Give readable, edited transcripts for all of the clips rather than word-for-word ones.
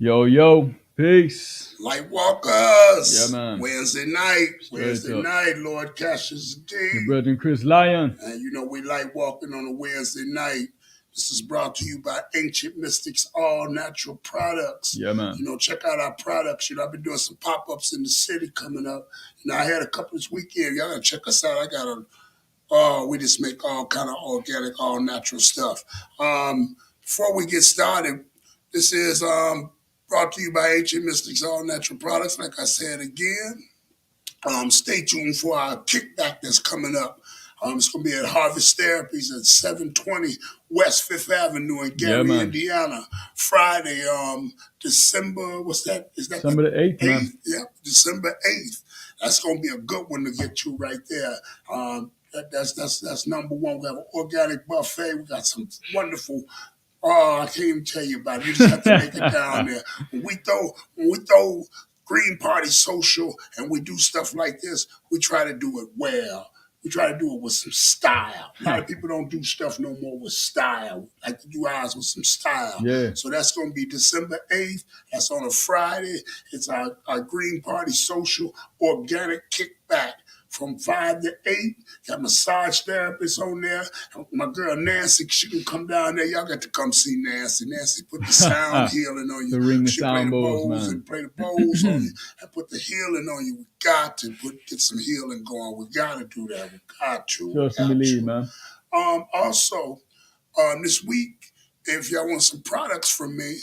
Yo, peace. Lightwalkers. Yeah, man. Wednesday night. Straight Wednesday up. night. Lord Cassius D. Your brother Chris Lyon. And you know we light walking on a Wednesday night. This is brought to you by Ancient Mystics All Natural Products. Yeah, man. You know, check out our products. You know, I've been doing some pop-ups in the city coming up. You know, I had a couple this weekend. Y'all gotta check us out. I got we just make all kind of organic, all natural stuff. Before we get started, this is brought to you by Ancient Mystics All Natural Products. Like I said again, stay tuned for our kickback that's coming up. It's going to be at Harvest Therapies at 720 West Fifth Avenue in Gary, Indiana. Friday, December, what's that? Is that December the 8th, man? Yeah, December 8th. That's going to be a good one to get to right there. That's number one. We have an organic buffet. We got some wonderful Oh, I can't even tell you about it. You just have to make it down there. When we throw Green Party social and we do stuff like this, we try to do it well. We try to do it with some style. A lot of people don't do stuff no more with style. We like to do ours with some style. Yeah. So that's going to be December 8th. That's on a Friday. It's our Green Party social organic kickback from 5 to 8. Got massage therapists on there. My girl Nancy, she can come down there. Y'all got to come see Nancy. Nancy put the sound healing on you. To ring the She play sound the bowls, bowls man. and play the bowls on you and put the healing on you. We got to get some healing going. We got to do that. We got to. Trust and believe, man. Also, this week, if y'all want some products from me,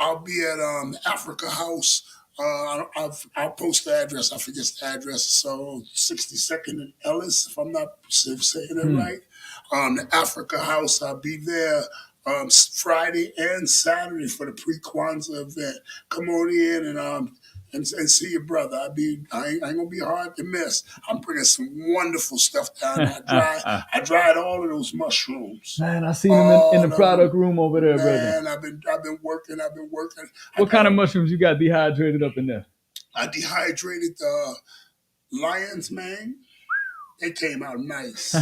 I'll be at Africa House. I'll post the address. I forget the address. So 62nd and Ellis, if I'm not saying it right. The Africa House. I'll be there Friday and Saturday for the pre-Kwanzaa event. Come on in and see your brother. I ain't gonna be hard to miss. I'm bringing some wonderful stuff down there. I dried all of those mushrooms. Man, I seen them in the product room over there, brother. Man, I've been working. What kind of mushrooms you got dehydrated up in there? I dehydrated the lion's mane. They came out nice.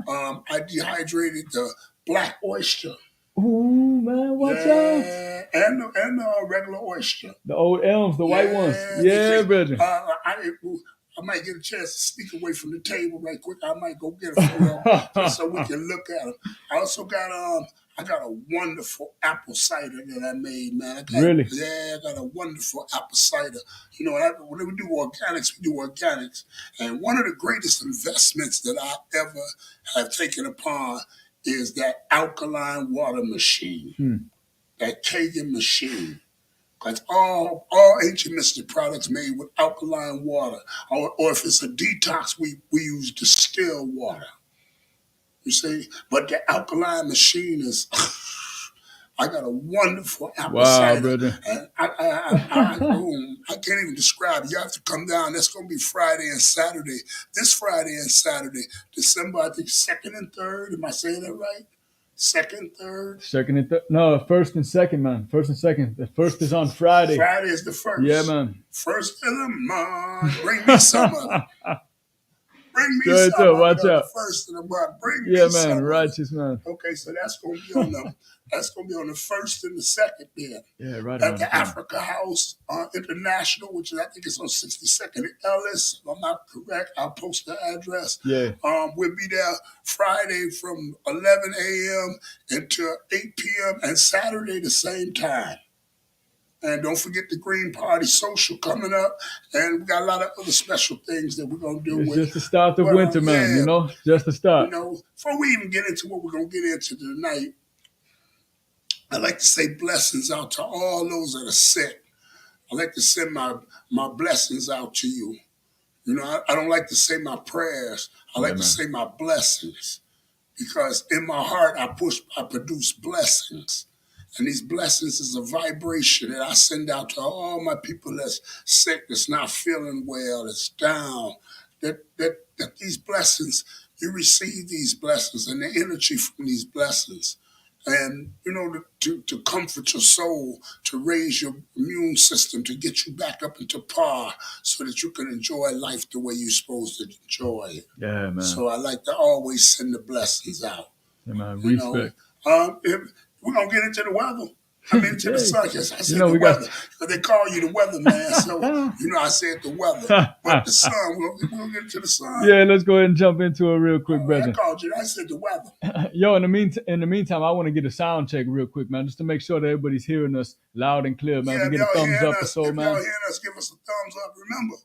I dehydrated the black oyster. Ooh, man, watch out. And the regular oyster. The old elms, the white ones. Yeah, brother. I might get a chance to sneak away from the table right quick. I might go get a few just so we can look at them. I also got I got a wonderful apple cider that I made, man. Really? Yeah, I got a wonderful apple cider. You know, when we do organics, we do organics. And one of the greatest investments that I ever have taken upon is that alkaline water machine, that Kagan machine. Because all ancient mystic products made with alkaline water, or if it's a detox, we use distilled water. You see, but the alkaline machine is. I got a wonderful apple cider. Brother. And I can't even describe it. You have to come down. That's going to be Friday and Saturday. This Friday and Saturday, December, I think 2nd and 3rd. Am I saying that right? 2nd, 3rd? 2nd and 3rd. No, 1st and 2nd, man. 1st and 2nd. The 1st is on Friday. Friday is the 1st. Yeah, man. 1st of the month. Bring me some of it. Bring me Straight some up, watch of it. out. The 1st of the month. Bring Yeah, me some man. of it. Righteous, man. Okay, so that's going to be on the that's going to be on the 1st and the 2nd then. Yeah, right At on. the Africa House International, which is, I think it's on 62nd and Ellis. If I'm not correct, I'll post the address. Yeah. We'll be there Friday from 11 a.m. until 8 p.m. and Saturday the same time. And don't forget the Green Party social coming up. And we got a lot of other special things that we're going to do. It's just the start of winter, man, you know? Just the start. You know, before we even get into what we're going to get into tonight, I'd like to say blessings out to all those that are sick. I like to send my blessings out to you. You know, I don't like to say my prayers. I like to say my blessings. Because in my heart, I produce blessings. And these blessings is a vibration that I send out to all my people that's sick, that's not feeling well, that's down. That these blessings, you receive these blessings and the energy from these blessings. And, you know, to comfort your soul, to raise your immune system, to get you back up into par so that you can enjoy life the way you're supposed to enjoy it. Yeah, man. So I like to always send the blessings out. Yeah, man. Respect. We're going to get into the weather. I mean, into the sun. Yes, I said we weather. Because they call you the weather man. So, I said the weather. But the sun, we're going to get into the sun. Yeah, let's go ahead and jump into it real quick, brother. I said the weather. Yo, in the meantime, I want to get a sound check real quick, man, just to make sure that everybody's hearing us loud and clear, man. Yeah, to get a thumbs up or so, if man. y'all hearing us, give us a thumbs up. Remember,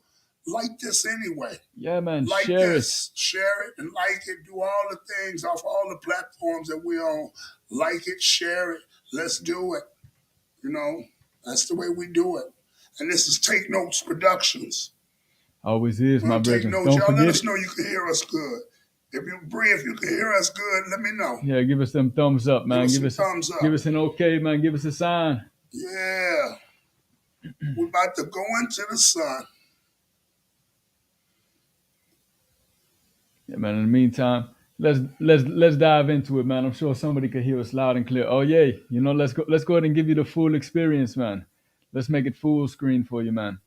like this anyway. Yeah, man. Like share this. Share it and like it. Do all the things off all the platforms that we're on. Like it, share it. Let's do it. You know, that's the way we do it. And this is Take Notes Productions. Always is, my brother. Take notes. Don't y'all forget let us know you can hear us good. If you can hear us good, let me know. Yeah, give us them thumbs up, man. Give us thumbs up. Give us an okay, man. Give us a sign. Yeah. We're about to go into the sun. Yeah, man. In the meantime, Let's dive into it, man. I'm sure somebody could hear us loud and clear. Oh yay, let's go ahead and give you the full experience, man. Let's make it full screen for you, man.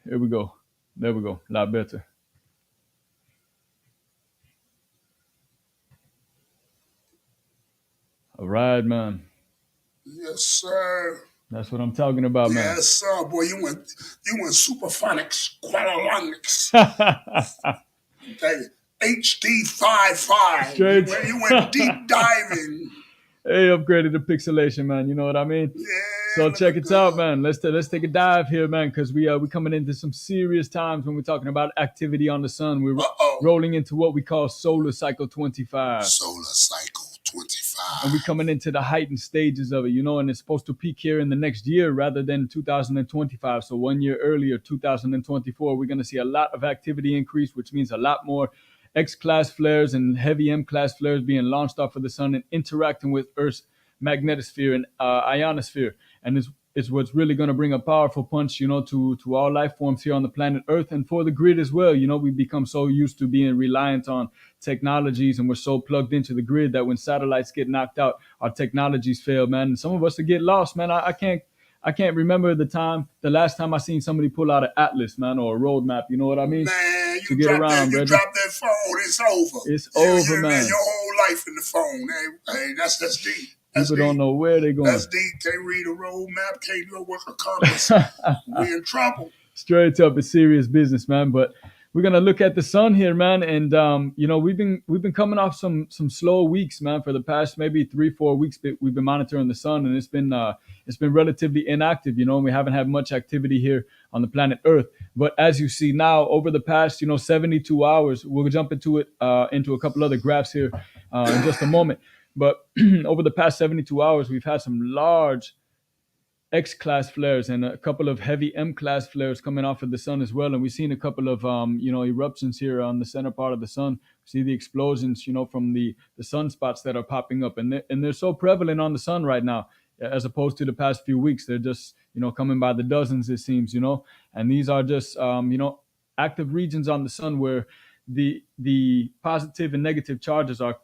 Here we go. There we go. A lot better. All right, man. Yes, sir. That's what I'm talking about, man. Yes, sir. Boy, you went superphonics, quadronics, okay, HD 5.5. You Straight. went you went deep diving. Hey, upgraded to pixelation, man. You know what I mean? Yeah, So check looking it out, good. man. Let's take a dive here, man, because we coming into some serious times when we're talking about activity on the sun. We're Uh-oh. rolling into what we call solar cycle 25, Solar cycle and we're 25. coming into the heightened stages of it. And it's supposed to peak here in the next year rather than 2025. So 1 year earlier, 2024, we're gonna see a lot of activity increase, which means a lot more X-class flares and heavy M-class flares being launched off of the sun and interacting with Earth's magnetosphere and ionosphere. And it's what's really going to bring a powerful punch, to all life forms here on the planet Earth and for the grid as well. We've become so used to being reliant on technologies, and we're so plugged into the grid that when satellites get knocked out, our technologies fail, man. And some of us to get lost, man. I can't remember the last time I seen somebody pull out an atlas, man, or a road map. You know what I mean? Man, To get around, you brother. drop that phone, it's over. It's You over, live man. your whole life in the phone. Hey, that's deep. That's People don't deep. know where they're That's going. deep. Can't read a road map, can't go work a compass. We in trouble. Straight up, it's serious business, man. But we're gonna look at the sun here, man. And we've been coming off some slow weeks, man. For the past maybe 3-4 weeks, we've been monitoring the sun, and it's been relatively inactive. And we haven't had much activity here on the planet Earth. But as you see now, over the past 72 hours, we'll jump into a couple other graphs here in just a moment. But over the past 72 hours, we've had some large X-class flares and a couple of heavy M-class flares coming off of the sun as well. And we've seen a couple of eruptions here on the center part of the sun. We see the explosions, from the sunspots that are popping up, and they're so prevalent on the sun right now, as opposed to the past few weeks. They're just coming by the dozens, it seems. And these are just active regions on the sun where the positive and negative charges are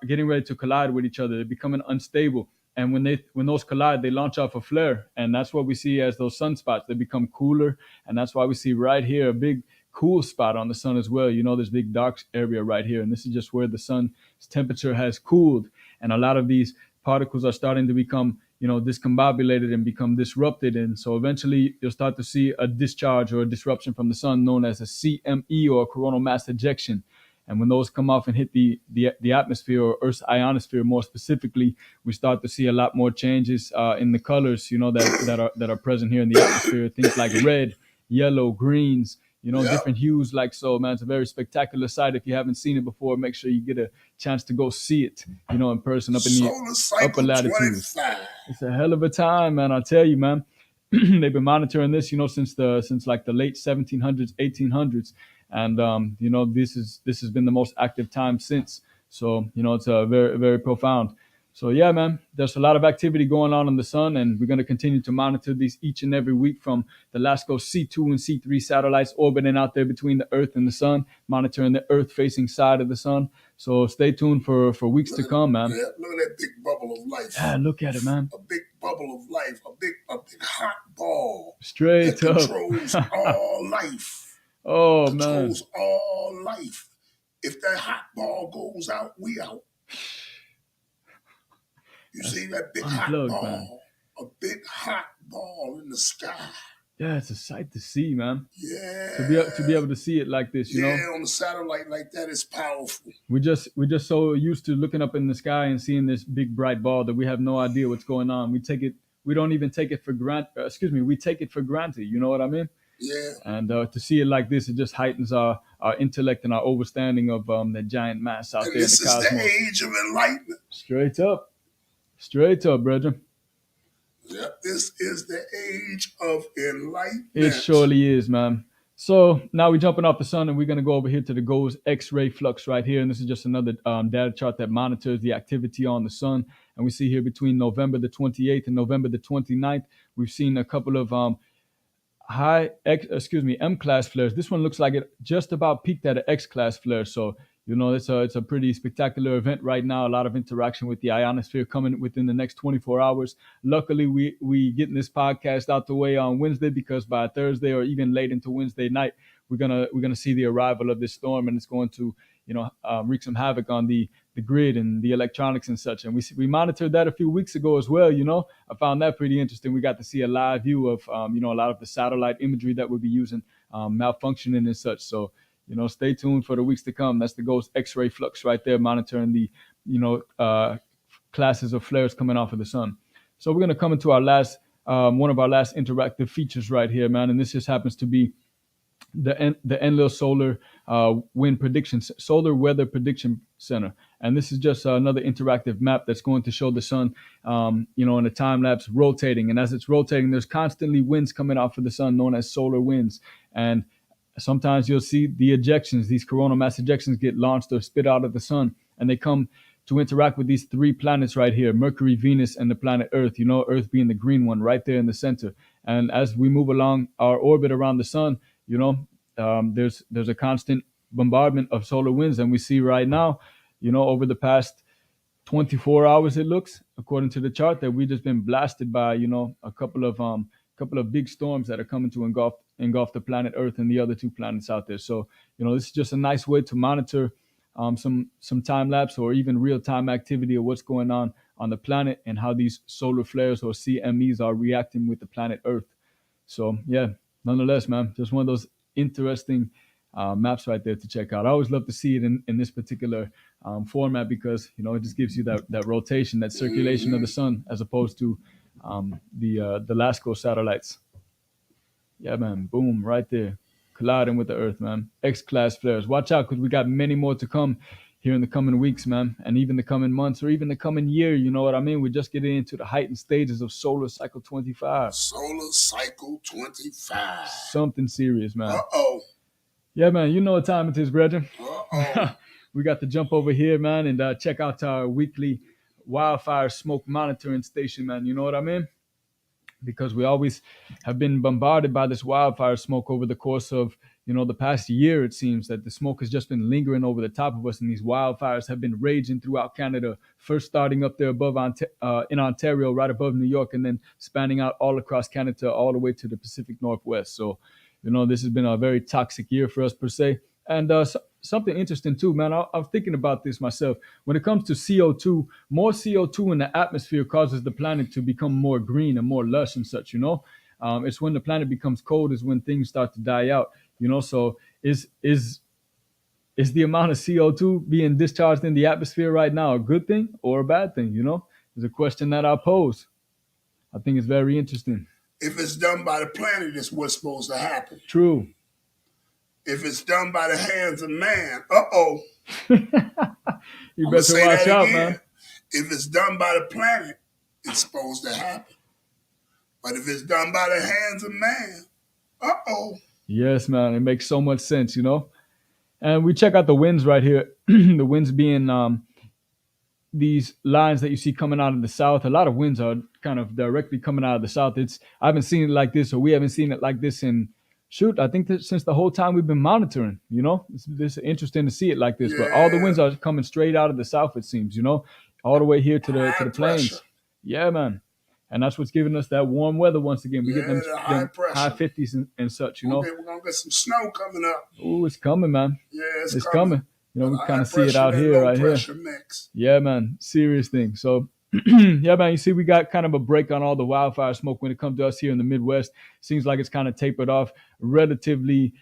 getting ready to collide with each other. They're becoming unstable, and when those collide, they launch off a flare, and that's what we see as those sunspots. They become cooler, and that's why we see right here a big cool spot on the sun as well. This big dark area right here, and this is just where the sun's temperature has cooled, and a lot of these particles are starting to become discombobulated and become disrupted, and so eventually you'll start to see a discharge or a disruption from the sun known as a CME, or coronal mass ejection. And when those come off and hit the atmosphere, or Earth's ionosphere more specifically, we start to see a lot more changes in the colors, that are present here in the atmosphere. Things like red, yellow, greens, Yep. different hues like so, man. It's a very spectacular sight. If you haven't seen it before, make sure you get a chance to go see it, in person up in the Solar upper cycle latitudes. 25. It's a hell of a time, man. I tell you, man. They've been monitoring this, since like the late 1700s, 1800s, and this has been the most active time since. So it's very very profound. So yeah, man, there's a lot of activity going on in the sun, and we're going to continue to monitor these each and every week from the LASCO C2 and C3 satellites orbiting out there between the Earth and the sun, monitoring the Earth-facing side of the sun. So stay tuned for weeks to come, man. Look at that big bubble of Yeah, life. look at it, man. A big bubble of life. A big hot ball that Straight up. controls all life. Oh man, Controls all life. If that hot ball goes out, we out. You see that big hot unplugged, man. ball? A big hot ball in the sky. Yeah, it's a sight to see, man. To be Yeah. able to see it like this, Yeah, on a satellite like that, it's powerful. we're just so used to looking up in the sky and seeing this big bright ball that we have no idea what's going on. We don't even take it for granted. We take it for granted. You know what I mean? Yeah. And to see it like this, it just heightens our intellect and our understanding of that giant mass out And there in the this is the cosmos. age of enlightenment. Straight up, brother. Yep, this is the age of It enlightenment. surely is, man. So now we're jumping off the sun, and we're going to go over here to the GOES X-ray flux right here. And this is just another data chart that monitors the activity on the sun. And we see here between November the 28th and November the 29th, we've seen a couple of M class flares. This one looks like it just about peaked at an X class flare. So It's a pretty spectacular event right now. A lot of interaction with the ionosphere coming within the next 24 hours. Luckily, we getting this podcast out the way on Wednesday, because by Thursday or even late into Wednesday night, we're gonna see the arrival of this storm, and it's going to wreak some havoc on the grid and the electronics and such. And we monitored that a few weeks ago as well. I found that pretty interesting. We got to see a live view of a lot of the satellite imagery that we'll be using malfunctioning and such. So stay tuned for the weeks to come. That's the Ghost X-ray flux right there, monitoring the classes of flares coming off of the sun. So we're gonna come into our last one of our last interactive features right here, man. And this just happens to be the Enlil Solar Wind Prediction Solar Weather Prediction Center, and this is just another interactive map that's going to show the sun, in a time lapse rotating. And as it's rotating, there's constantly winds coming off of the sun, known as solar winds. And sometimes you'll see the ejections; these coronal mass ejections get launched or spit out of the sun, and they come to interact with these three planets right here: Mercury, Venus, and the planet Earth. Earth being the green one right there in the center. And as we move along our orbit around the sun, there's a constant bombardment of solar winds, and we see right now, over the past 24 hours, it looks, according to the chart, that we just been blasted by a couple of big storms that are coming to engulf the planet Earth and the other two planets out there. So this is just a nice way to monitor some time lapse or even real time activity of what's going on the planet, and how these solar flares or CMEs are reacting with the planet Earth. So yeah, nonetheless, man, just one of those interesting maps right there to check out. I always love to see it in this particular format, because it just gives you that rotation, that circulation of the sun, as opposed to the LASCO satellites. Yeah, man, boom, right there, colliding with the Earth, man. X-class flares. Watch out, because we got many more to come here in the coming weeks, man, and even the coming months, or even the coming year. You know what I mean? We're just getting into the heightened stages of solar cycle 25. Solar cycle 25. Something serious, man. Uh-oh. Yeah, man, you know what time it is, brethren. Uh-oh. We got to jump over here, man, and check out our weekly wildfire smoke monitoring station, man. You know what I mean? Because we always have been bombarded by this wildfire smoke over the course of the past year. It seems that the smoke has just been lingering over the top of us, and these wildfires have been raging throughout Canada, first starting up there above in Ontario, right above New York, and then spanning out all across Canada, all the way to the Pacific Northwest. So this has been a very toxic year for us, per se. And something interesting too, man. I'm thinking about this myself. When it comes to CO2, more CO2 in the atmosphere causes the planet to become more green and more lush and such. It's when the planet becomes cold is when things start to die out. So is the amount of CO2 being discharged in the atmosphere right now a good thing or a bad thing? Is a question that I pose. I think it's very interesting. If it's done by the planet, it's what's supposed to happen. True. If it's done by the hands of man, uh-oh. You better watch out, man. If it's done by the planet, it's supposed to happen. But if it's done by the hands of man, uh-oh. Yes, man. It makes so much sense, And we check out the winds right here. The winds being these lines that you see coming out of the south. A lot of winds are kind of directly coming out of the south. I haven't seen it like this, or we haven't seen it like this I think that since the whole time we've been monitoring. It's interesting to see it like this. Yeah. But all the winds are coming straight out of the south, it seems, all the way here to the plains. Yeah, man. And that's what's giving us that warm weather once again. We get them high 50s and such, Okay, we're going to get some snow coming up. Oh, it's coming, man. Yeah, it's coming. We kind of see it out here, right here. Mix. Yeah, man. Serious thing. So, yeah, man, you see, we got kind of a break on all the wildfire smoke when it comes to us here in the Midwest. Seems like it's kind of tapered off relatively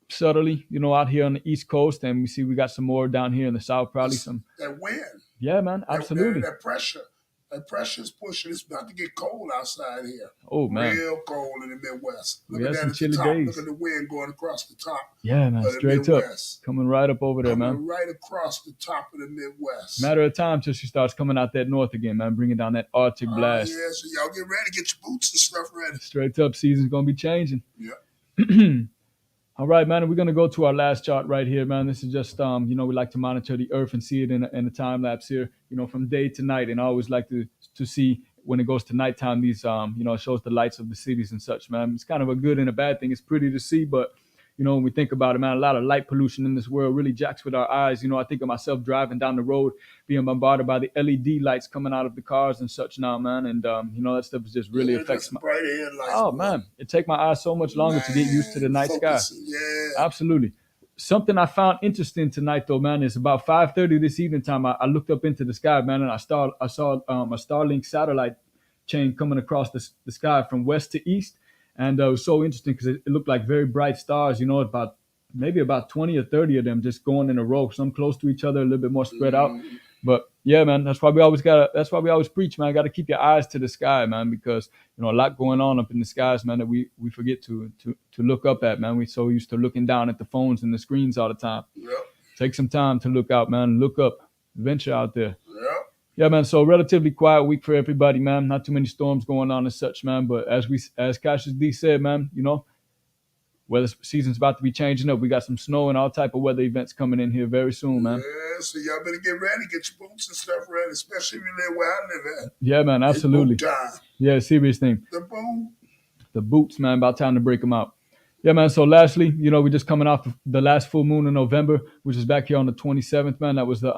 subtly, out here on the East Coast. And we see we got some more down here in the South, probably some. That wind. Yeah, man, absolutely. That pressure. That pressure's pushing. It's about to get cold outside here. Oh, man. Real cold in the Midwest. Look at that some chilly days. Look at the wind going across the top. Yeah, man, straight up. Coming right up over there, man. Right across the top of the Midwest. Matter of time till she starts coming out that north again, man, bringing down that Arctic blast. Yeah, so y'all get ready. Get your boots and stuff ready. Straight up, season's going to be changing. Yeah. All right, man, we're going to go to our last chart right here, man. This is just, we like to monitor the Earth and see it in a time lapse here, from day to night. And I always like to see when it goes to nighttime, these, it shows the lights of the cities and such, man. It's kind of a good and a bad thing. It's pretty to see, but, When we think about it, man, a lot of light pollution in this world really jacks with our eyes. I think of myself driving down the road, being bombarded by the LED lights coming out of the cars and such now, man. And that stuff just really Yeah, affects just my. bright headlights, Oh boy. man, it take my eyes so much longer to get used to the Man, night sky. focusing. Yeah. Absolutely. Something I found interesting tonight, though, man, is about 5:30 this evening time. I looked up into the sky, man, and I saw a Starlink satellite chain coming across the sky from west to east, and it was so interesting because it looked like very bright stars. About maybe about 20 or 30 of them just going in a row, some close to each other, a little bit more spread out. Mm, But yeah, man, that's why we always preach, man. Got to keep your eyes to the sky, man, because a lot going on up in the skies, man, that we forget to look up at, man. We so used to looking down at the phones and the screens all the time. yep. Take some time to look out, man. Look up, venture out there. Yep. Yeah, man. So relatively quiet week for everybody, man. Not too many storms going on as such, man. But as Cassius D said, man, weather season's about to be changing up. We got some snow and all type of weather events coming in here very soon, man. Yeah, so y'all better get ready, get your boots and stuff ready, especially if you live where I live at. Yeah, man. It's boot Absolutely. time. Yeah, serious thing. The boot. The boots, man. About time to break them out. Yeah, man. So lastly, we're just coming off the last full moon in November, which is back here on the 27th, man. That was the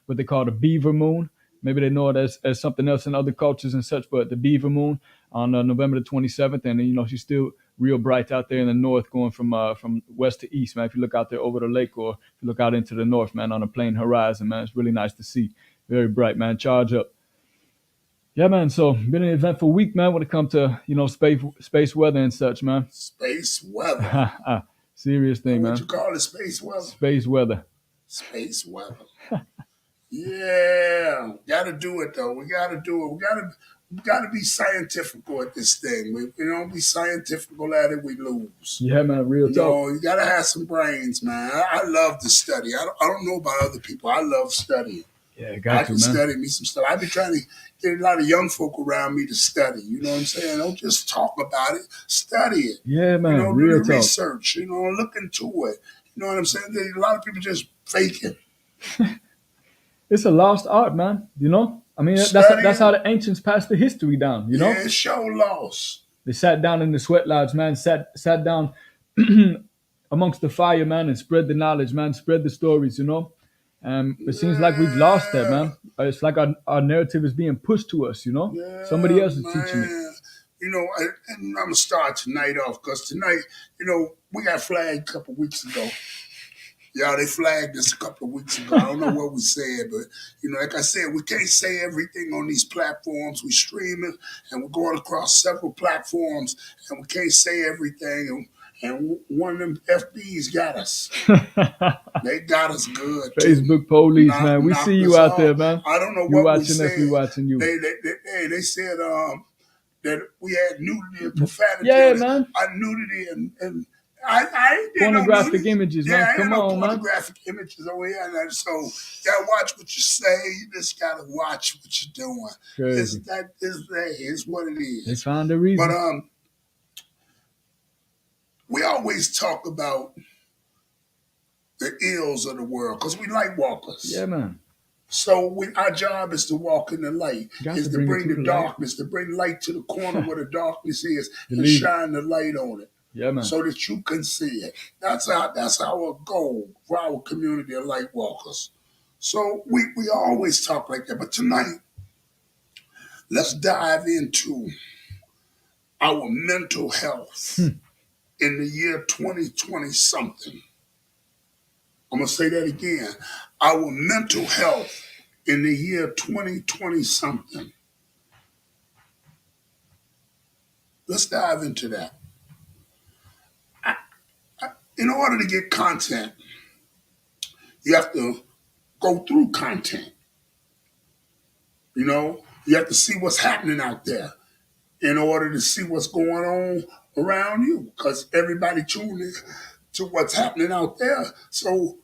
what they call the beaver moon. Maybe they know it as something else in other cultures and such, but the beaver moon on November the 27th, and she's still real bright out there in the north, going from west to east, man. If you look out there over the lake, or if you look out into the north, man, on a plain horizon, man, it's really nice to see. Very bright, man. Charge up. Yeah, man. So been an eventful week, man, when it comes to space weather and such, man. Space weather. Serious thing, What man. you call it, space weather? Space weather. Space weather. Yeah, gotta do it though. We gotta do it. We gotta be scientific at this thing. We don't be scientific at it, we lose. Yeah, man. Real talk. You gotta have some brains, man. I love to study. I don't know about other people. I love studying. Yeah, I got to, can man. study me some stuff. I've been trying to get a lot of young folk around me to study. You know what I'm saying? Don't just talk about it. Study it. Yeah, man. Do Real the talk. research. Look into it. You know what I'm saying? A lot of people just fake it. It's a lost art, man. I mean, that's how the ancients passed the history down. Yeah, show loss. They sat down in the sweat lodge, man. Sat down amongst the fire, man, and spread the knowledge, man. Spread the stories. It seems like we've lost that, man. It's like our narrative is being pushed to us. Yeah, Somebody else is man. teaching it. And I'm gonna start tonight off because tonight, we got flagged a couple weeks ago. Yeah, they flagged us a couple of weeks ago. I don't know what we said, but like I said, we can't say everything on these platforms. We stream it, and we're going across several platforms, and we can't say everything. And one of them FBs got us. They got us good. Facebook police, Knock- man. We knocked see you us out off. there, man. I don't know You what we watching said. us, we watching you. They said that we had nudity and profanity. Yeah, on it. man. Nudity and I ain't did no Pornographic nudity. images, Yeah, man. I ain't Come no on, man. pornographic images over here. And so you gotta watch what you say. You just gotta watch what you're doing. Crazy. It's what it They is. found a reason. But we always talk about the ills of the world because we light walkers. Yeah, man. So our job is to walk in the light, Got is to to bring it bring to the the light. darkness, to bring light to the corner where the darkness is, and Believe it. shine the light on it Yeah, man. so that you can see it. That's our goal for our community of light walkers. So we always talk like that. But tonight, let's dive into our mental health in the year 2020 something. I'm going to say that again. Our mental health in the year 2020 something. Let's dive into that. In order to get content, you have to go through content. You have to see what's happening out there in order to see what's going on around you because everybody tuned in to what's happening out there. So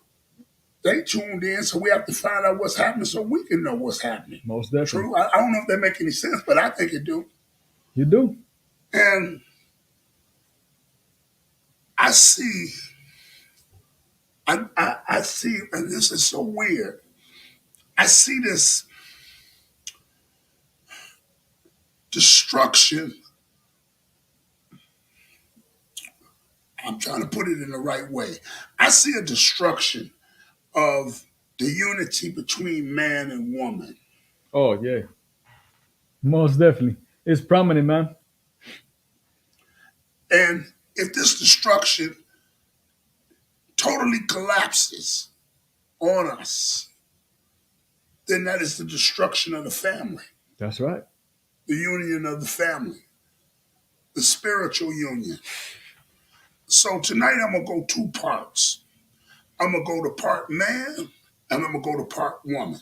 they tuned in, so we have to find out what's happening so we can know what's happening. Most definitely. True. I don't know if that makes any sense, but I think it do. You do. And I see, I see, and this is so weird. I see this destruction. I'm trying to put it in the right way. I see a destruction of the unity between man and woman. Oh yeah, most definitely. It's prominent, man. And if this destruction totally collapses on us, then that is the destruction of the family, That's right. the union of the family, the spiritual union. So tonight I'm going to go two parts. I'm going to go to part man and I'm going to go to part woman.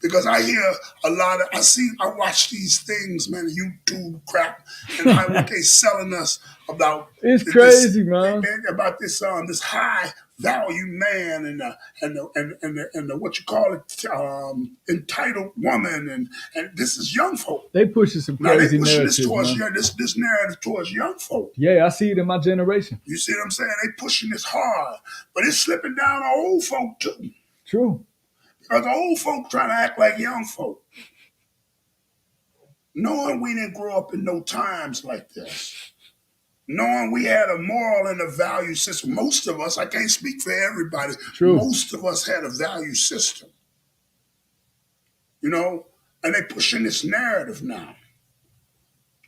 Because I hear a lot of, I watch these things, man, YouTube crap, and how what they selling us about It's this, crazy, man. about this high value man and the what you call it, entitled woman, and this is young folk. They pushing some Now they crazy pushing this narratives, towards man. this narrative towards young folk. Yeah, I see it in my generation. You see what I'm saying? They pushing this hard, but it's slipping down on old folk too. True. Because the old folk trying to act like young folk. Knowing we didn't grow up in no times like this, knowing we had a moral and a value system. Most of us, I can't speak for everybody, True. most of us had a value system, you know, and they pushing this narrative now.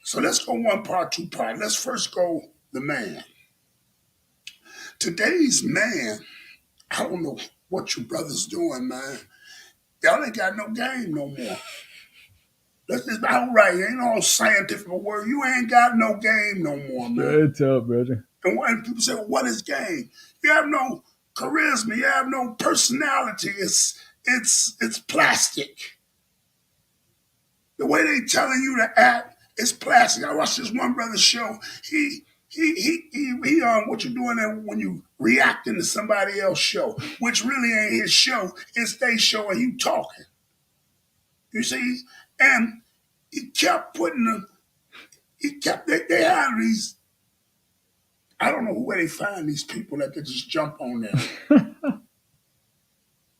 So let's go one part, two part. Let's first go the man. Today's man, I don't know what you brothers doing, man. Y'all ain't got no game no more. That's just outright. Ain't all scientific word. You ain't got no game no more, man. Straight up, brother. And when people say, well, what is game? You have no charisma. You have no personality. It's plastic. The way they telling you to act is plastic. I watched this one brother show. He what you doing there when you reacting to somebody else's show, which really ain't his show. It's they show and you talking. You see? And he kept putting them, they had these, I don't know where they find these people that could just jump on there.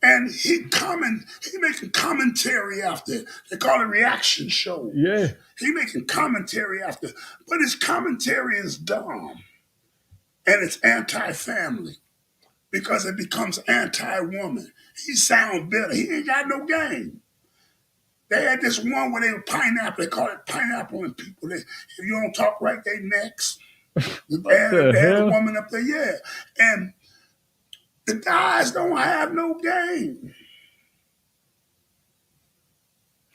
And he making commentary after. They call it reaction shows. Yeah. He making commentary after, but his commentary is dumb and it's anti-family because it becomes anti-woman. He sound bitter. He ain't got no game. They had this one where they were pineapple. They call it pineapple and people. If you don't talk right, they next. What the They had a hell? woman up there, yeah. And the guys don't have no game.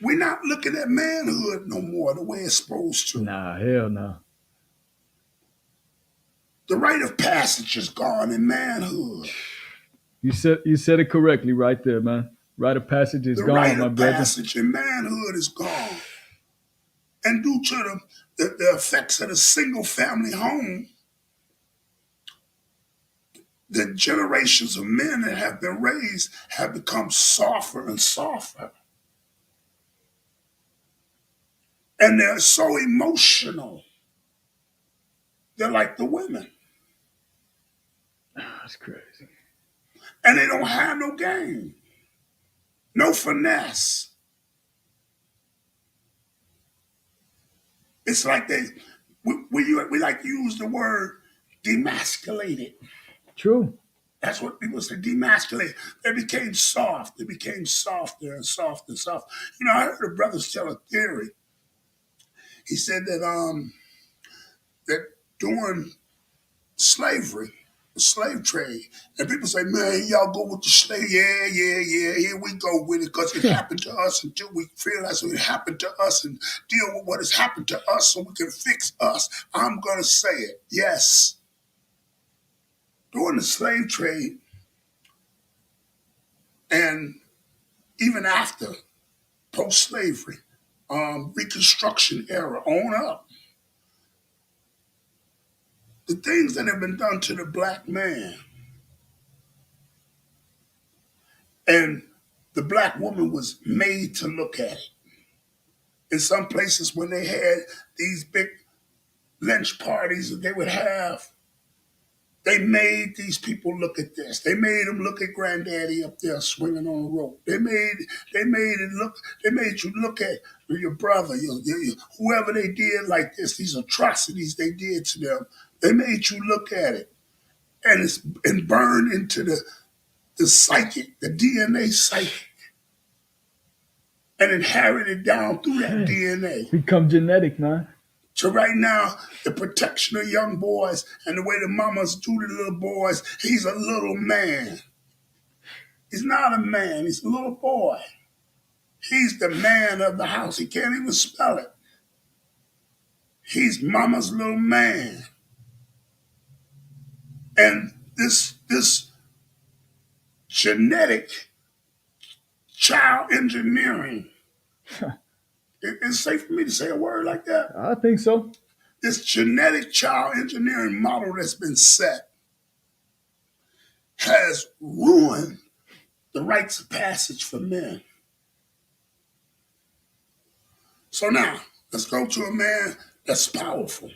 We're not looking at manhood no more the way it's supposed to. Nah, hell no. The rite of passage is gone in manhood. You said it correctly right there, man. Rite of passage is The gone, rite my of brother. passage in manhood is gone. And due to the effects of the single family home, the generations of men that have been raised have become softer and softer. And they're so emotional. They're like the women. That's crazy. And they don't have no game, no finesse. It's like we like to use the word demasculated. True. That's what people say, demasculated. They became soft. They became softer and softer and soft. You know, I heard a brother tell a theory. He said that during slavery, the slave trade, and people say, man, y'all go with the slave. Yeah, yeah, yeah, here we go with it because it happened to us until we realize it happened to us and deal with what has happened to us so we can fix us. I'm going to say it. Yes. During the slave trade and even after post-slavery, Reconstruction era on up, the things that have been done to the black man and the black woman was made to look at it. In some places, when they had these big lynch parties that they would have, they made these people look at this. They made them look at granddaddy up there swinging on a rope. They made it look. They made you look at your brother, whoever they did like this. These atrocities they did to them. They made you look at it, and it's and burned into the psychic, the DNA psychic, and inherited down through that Man, DNA. become genetic, man. So right now, the protection of young boys and the way the mamas do the little boys, he's a little man. He's not a man, he's a little boy. He's the man of the house. He can't even spell it. He's mama's little man. And this genetic child engineering, it's safe for me to say a word like that. I think so. This genetic child engineering model that's been set has ruined the rites of passage for men. So now, let's go to a man that's powerful.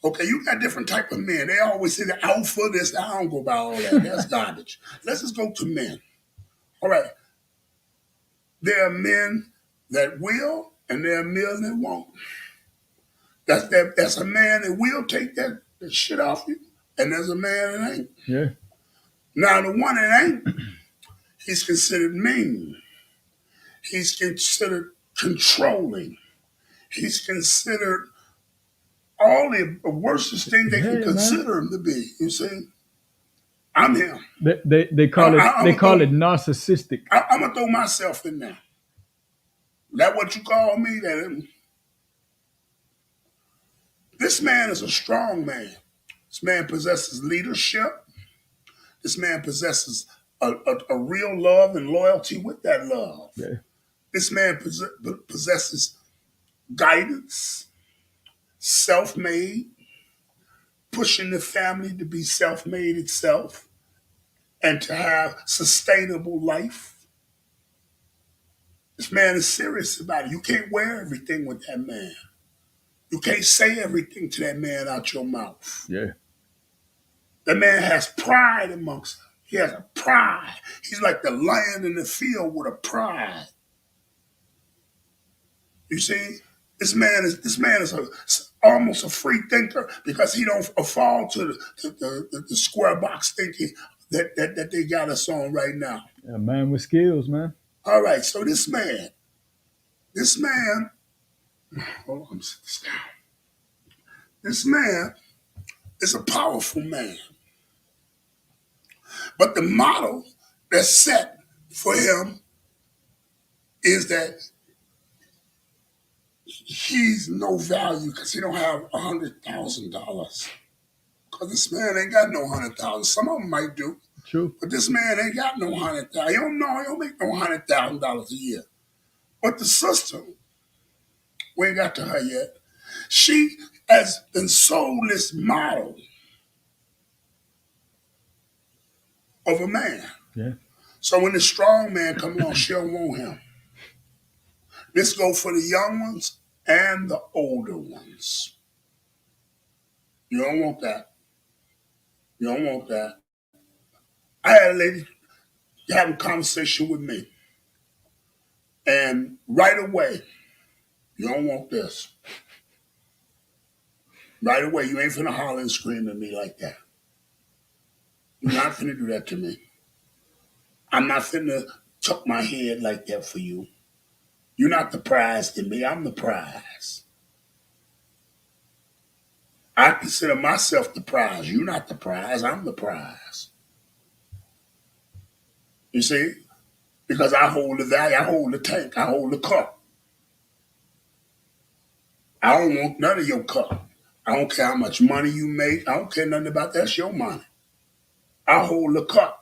Okay, you got different type of men. They always say the alpha, this, I don't go by all that. That's garbage. Let's just go to men. All right, there are men that will, and there are men that won't. That's a man that will take that shit off you, and there's a man that ain't. Yeah. Now, the one that ain't, he's considered mean. He's considered controlling. He's considered all the worstest thing they can Yeah, man. consider him to be. You see, I'm him. They call it narcissistic. I'm gonna throw myself in there. That what you call me? This man is a strong man. This man possesses leadership. This man possesses a real love and loyalty with that love. Yeah. This man possesses guidance, self-made, pushing the family to be self-made itself and to have sustainable life. This man is serious about it. You can't wear everything with that man. You can't say everything to that man out your mouth. Yeah. That man has pride amongst them. He has a pride. He's like the lion in the field with a pride. You see, almost a free thinker because he don't fall to the square box thinking that they got us on right now. A man with skills, man. All right, so this man, hold on, let me sit this down. This man is a powerful man, but the model that's set for him is that he's no value because he don't have $100,000. Because this man ain't got no 100,000. Some of them might do, True. but this man ain't got no 100,000. He don't make no $100,000 a year. But the sister, we ain't got to her yet. She has been sold this model of a man. Yeah. So when the strong man come along, she don't want him. This go for the young ones and the older ones. You don't want that. You don't want that. I had a lady having a conversation with me. And right away, you don't want this. Right away, you ain't finna holler and scream at me like that. You're not finna do that to me. I'm not finna tuck my head like that for you. You're not the prize to me. I'm the prize. I consider myself the prize. You're not the prize. I'm the prize. You see? Because I hold the value. I hold the tank. I hold the cup. I don't want none of your cup. I don't care how much money you make. I don't care nothing about that. That's your money. I hold the cup.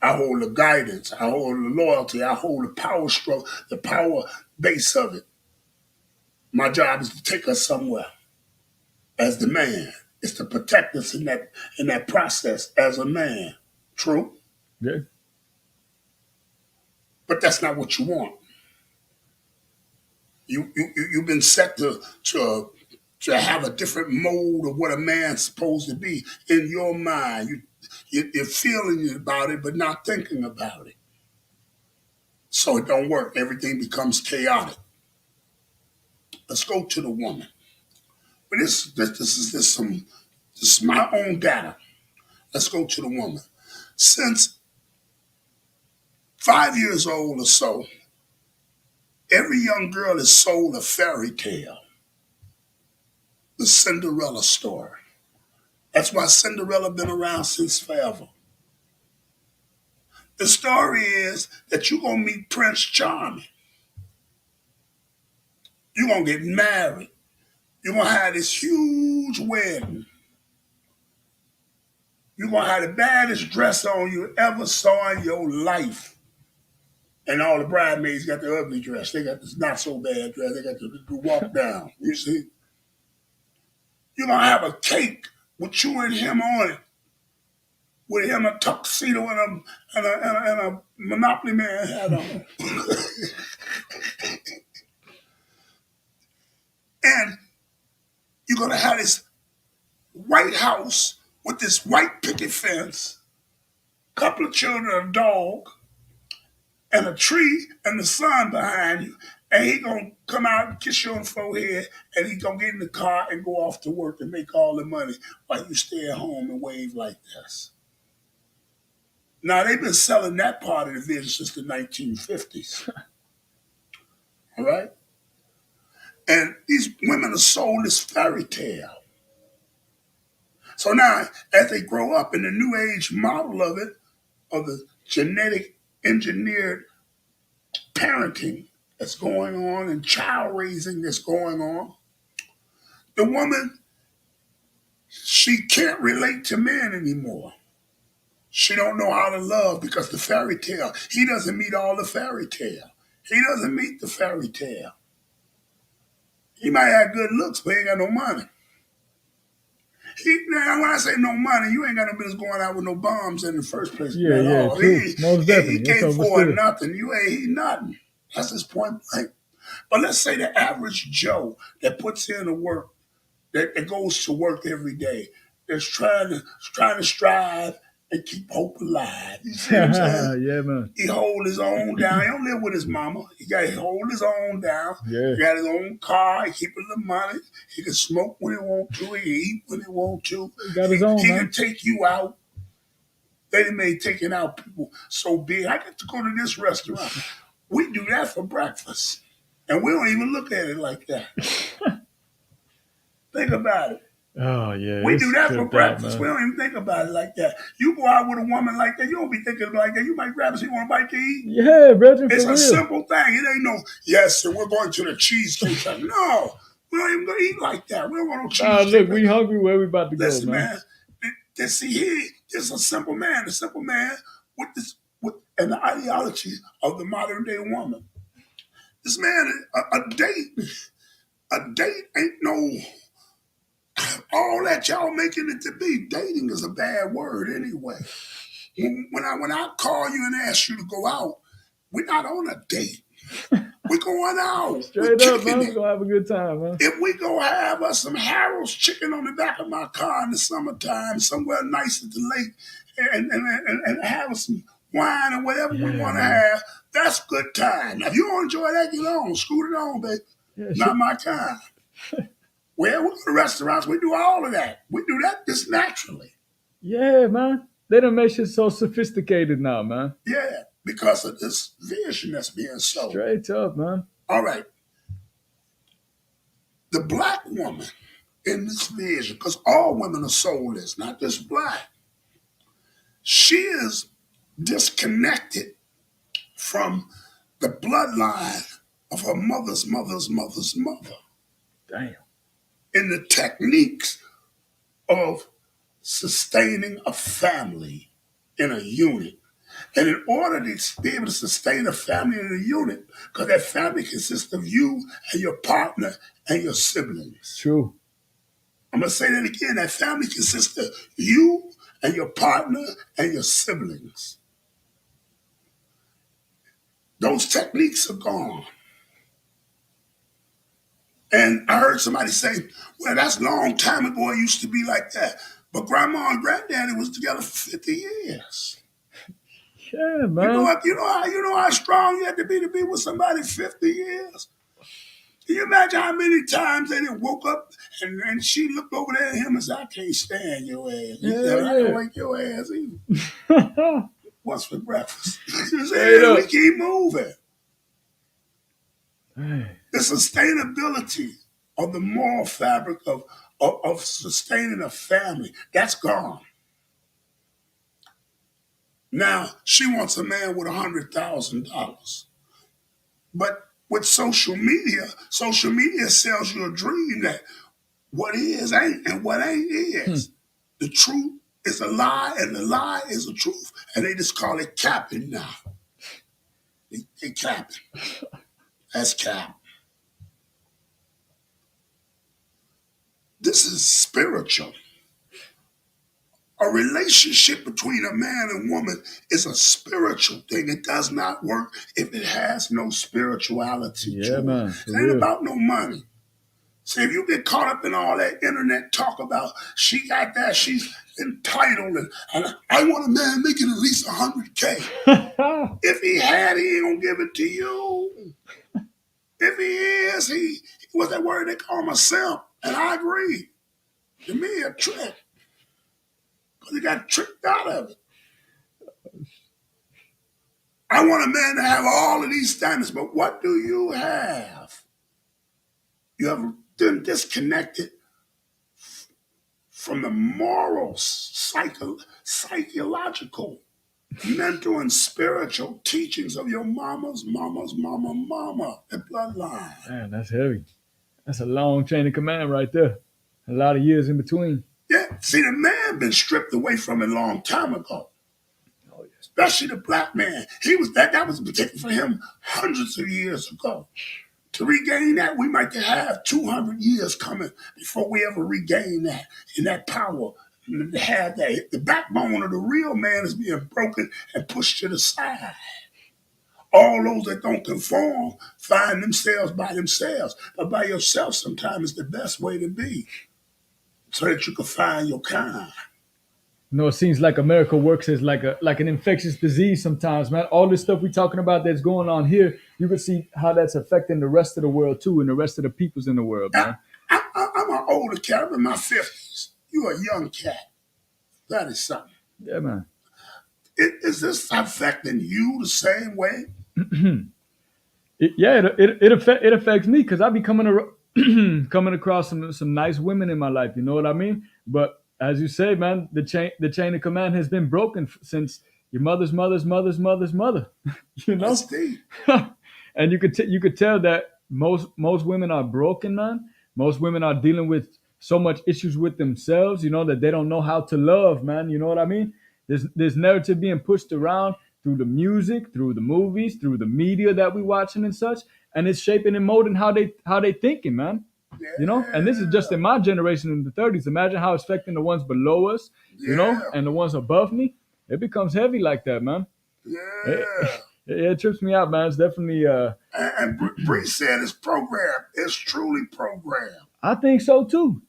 I hold the guidance. I hold the loyalty. I hold the power stroke, the power base of it. My job is to take us somewhere as the man. It's to protect us in that process as a man. True? Yeah. But that's not what you want. You've been set to have a different mode of what a man's supposed to be in your mind. You're feeling about it, but not thinking about it. So it don't work. Everything becomes chaotic. Let's go to the woman. But this is some This is my own data. Let's go to the woman. Since 5 years old or so, every young girl is sold a fairy tale, the Cinderella story. That's why Cinderella been around since forever. The story is that you're gonna meet Prince Charming. You're gonna get married. You're gonna have this huge wedding. You're gonna have the baddest dress on you ever saw in your life. And all the bridesmaids got the ugly dress. They got this not so bad dress. They got the walk down. You see? You're gonna have a cake with you and him on it. With him a tuxedo and a Monopoly Man hat on. And you're gonna have this white house with this white picket fence, couple of children, a dog, and a tree and the sun behind you. And he gonna come out and kiss you on the forehead, and he gonna get in the car and go off to work and make all the money while you stay at home and wave like this. Now they've been selling that part of the vision since the 1950s. All right? And these women are sold this fairy tale. So now, as they grow up in the new age model of it, of the genetic engineered parenting that's going on and child raising that's going on, the woman, she can't relate to men anymore. She don't know how to love because the fairy tale, he doesn't meet all the fairy tale. He doesn't meet the fairy tale. He might have good looks, but he ain't got no money. Now, when I say no money, you ain't got no business going out with no bombs in the first place Yeah, at yeah, all. true. Most He definitely. It's can't afford understood. nothing. You ain't he nothing. That's his point blank. But let's say the average Joe that puts in the work, that goes to work every day, that's trying to strive and keep hope alive. You see what I'm saying? Yeah, man. He hold his own down. He don't live with his mama. He got to hold his own down. Yeah. He got his own car. He keep the money. He can smoke when he want to. He can eat when he want to. He got his own, He man. can take you out. They made taking out people so big. I get to go to this restaurant. We do that for breakfast. And we don't even look at it like that. Think about it. Oh, yeah. We It's do that for tripped out, breakfast. man. We don't even think about it like that. You go out with a woman like that, you don't be thinking like that. You might grab her, so you want a bite to eat. Yeah, brethren, for It's a real. simple thing. It ain't no, yes, so we're going to the cheesecake factory. No, we don't even go eat like that. We don't want no cheesecake Look, factory. we hungry. Where we about to go, Listen, man? man. See, he is a simple man. A simple man with this, with and the ideology of the modern day woman. This man, a date ain't no all that y'all making it to be. Dating is a bad word anyway. When I call you and ask you to go out, we're not on a date. We're going out. We're Straight up, kicking man. We're it. going to have a good time, man. If we go have us some Harold's chicken on the back of my car in the summertime, somewhere nice at the lake, and have some wine or whatever we Yeah, want to man. have, that's good time. Now, if you don't enjoy that, get on. Scoot it on, baby. Yeah, Not my kind. Well, we go to restaurants. We do all of that. We do that just naturally. yeah, man. They done make shit so sophisticated now, man. Yeah, because of this vision that's being sold. Straight up, man. All right. The black woman in this vision, because all women are soulless, not just black, she is disconnected from the bloodline of her mother's mother's mother's mother Damn. in the techniques of sustaining a family in a unit. And in order to be able to sustain a family in a unit, because that family consists of you and your partner and your siblings. True. I'm going to say that again. That family consists of you and your partner and your siblings. Those techniques are gone. And I heard somebody say, well, that's a long time ago. It used to be like that. But grandma and granddaddy was together for 50 years. Yeah, You know man. what? You know how strong you have to be with somebody 50 years? Can you imagine how many times they done woke up and she looked over there at him and said, I can't stand your ass. He Hell said, I don't yeah. like your ass either. What's for breakfast? You Straight see, we up. keep moving. Hey. The sustainability of the moral fabric of sustaining a family, that's gone. Now, she wants a man with $100,000. But with social media sells you a dream that what is ain't and what ain't Hmm. is. The truth is a lie and the lie is the truth. And they just call it capping now. They capping. That's cap. This is spiritual. A relationship between a man and woman is a spiritual thing. It does not work if it has no spirituality Yeah, to it. man, for It ain't real. about no money. See, if you get caught up in all that internet talk about she got that, she's entitled, and I want a man making at least 100K. If he had, he ain't gonna give it to you. If he is, he what's that word they call him a simp? And I agree. To me, a trick. Because he got tricked out of it. I want a man to have all of these standards, but what do you have? You have been disconnected from the moral, psychological, mental, and spiritual teachings of your mama, the bloodline. Man, that's heavy. That's a long chain of command right there. A lot of years in between. Yeah, see, the man been stripped away from it a long time ago. Oh, yeah. Especially the black man. He was that was taken for him hundreds of years ago. To regain that, we might have 200 years coming before we ever regain that and that power. And to have that, the backbone of the real man is being broken and pushed to the side. All those that don't conform find themselves by themselves. But by yourself sometimes is the best way to be so that you can find your kind. You know, it seems like America works as like an infectious disease sometimes, man. All this stuff we're talking about that's going on here, you can see how that's affecting the rest of the world too, and the rest of the peoples in the world, I, man. I'm an older cat. I'm in my 50s. You're a young cat. That is something. Yeah, man. Is this affecting you the same way? It affects me because I be coming across some nice women in my life. You know what I mean? But as you say, man, the chain of command has been broken since your mother's mother. You That's know, deep. and you could tell that most women are broken, man. Most women are dealing with so much issues with themselves, you know, that they don't know how to love, man. You know what I mean? There's narrative being pushed around through the music, through the movies, through the media that we watching and such, and it's shaping and molding how they thinking, man. You know, and this is just Yeah. in my generation in the 30s. Imagine how it's affecting the ones below us, you know, Yeah. and the ones above me. It becomes heavy like that, man. It, Yeah. it trips me out, man. It's definitely And Bree said it's programmed. It's truly programmed. I think so too.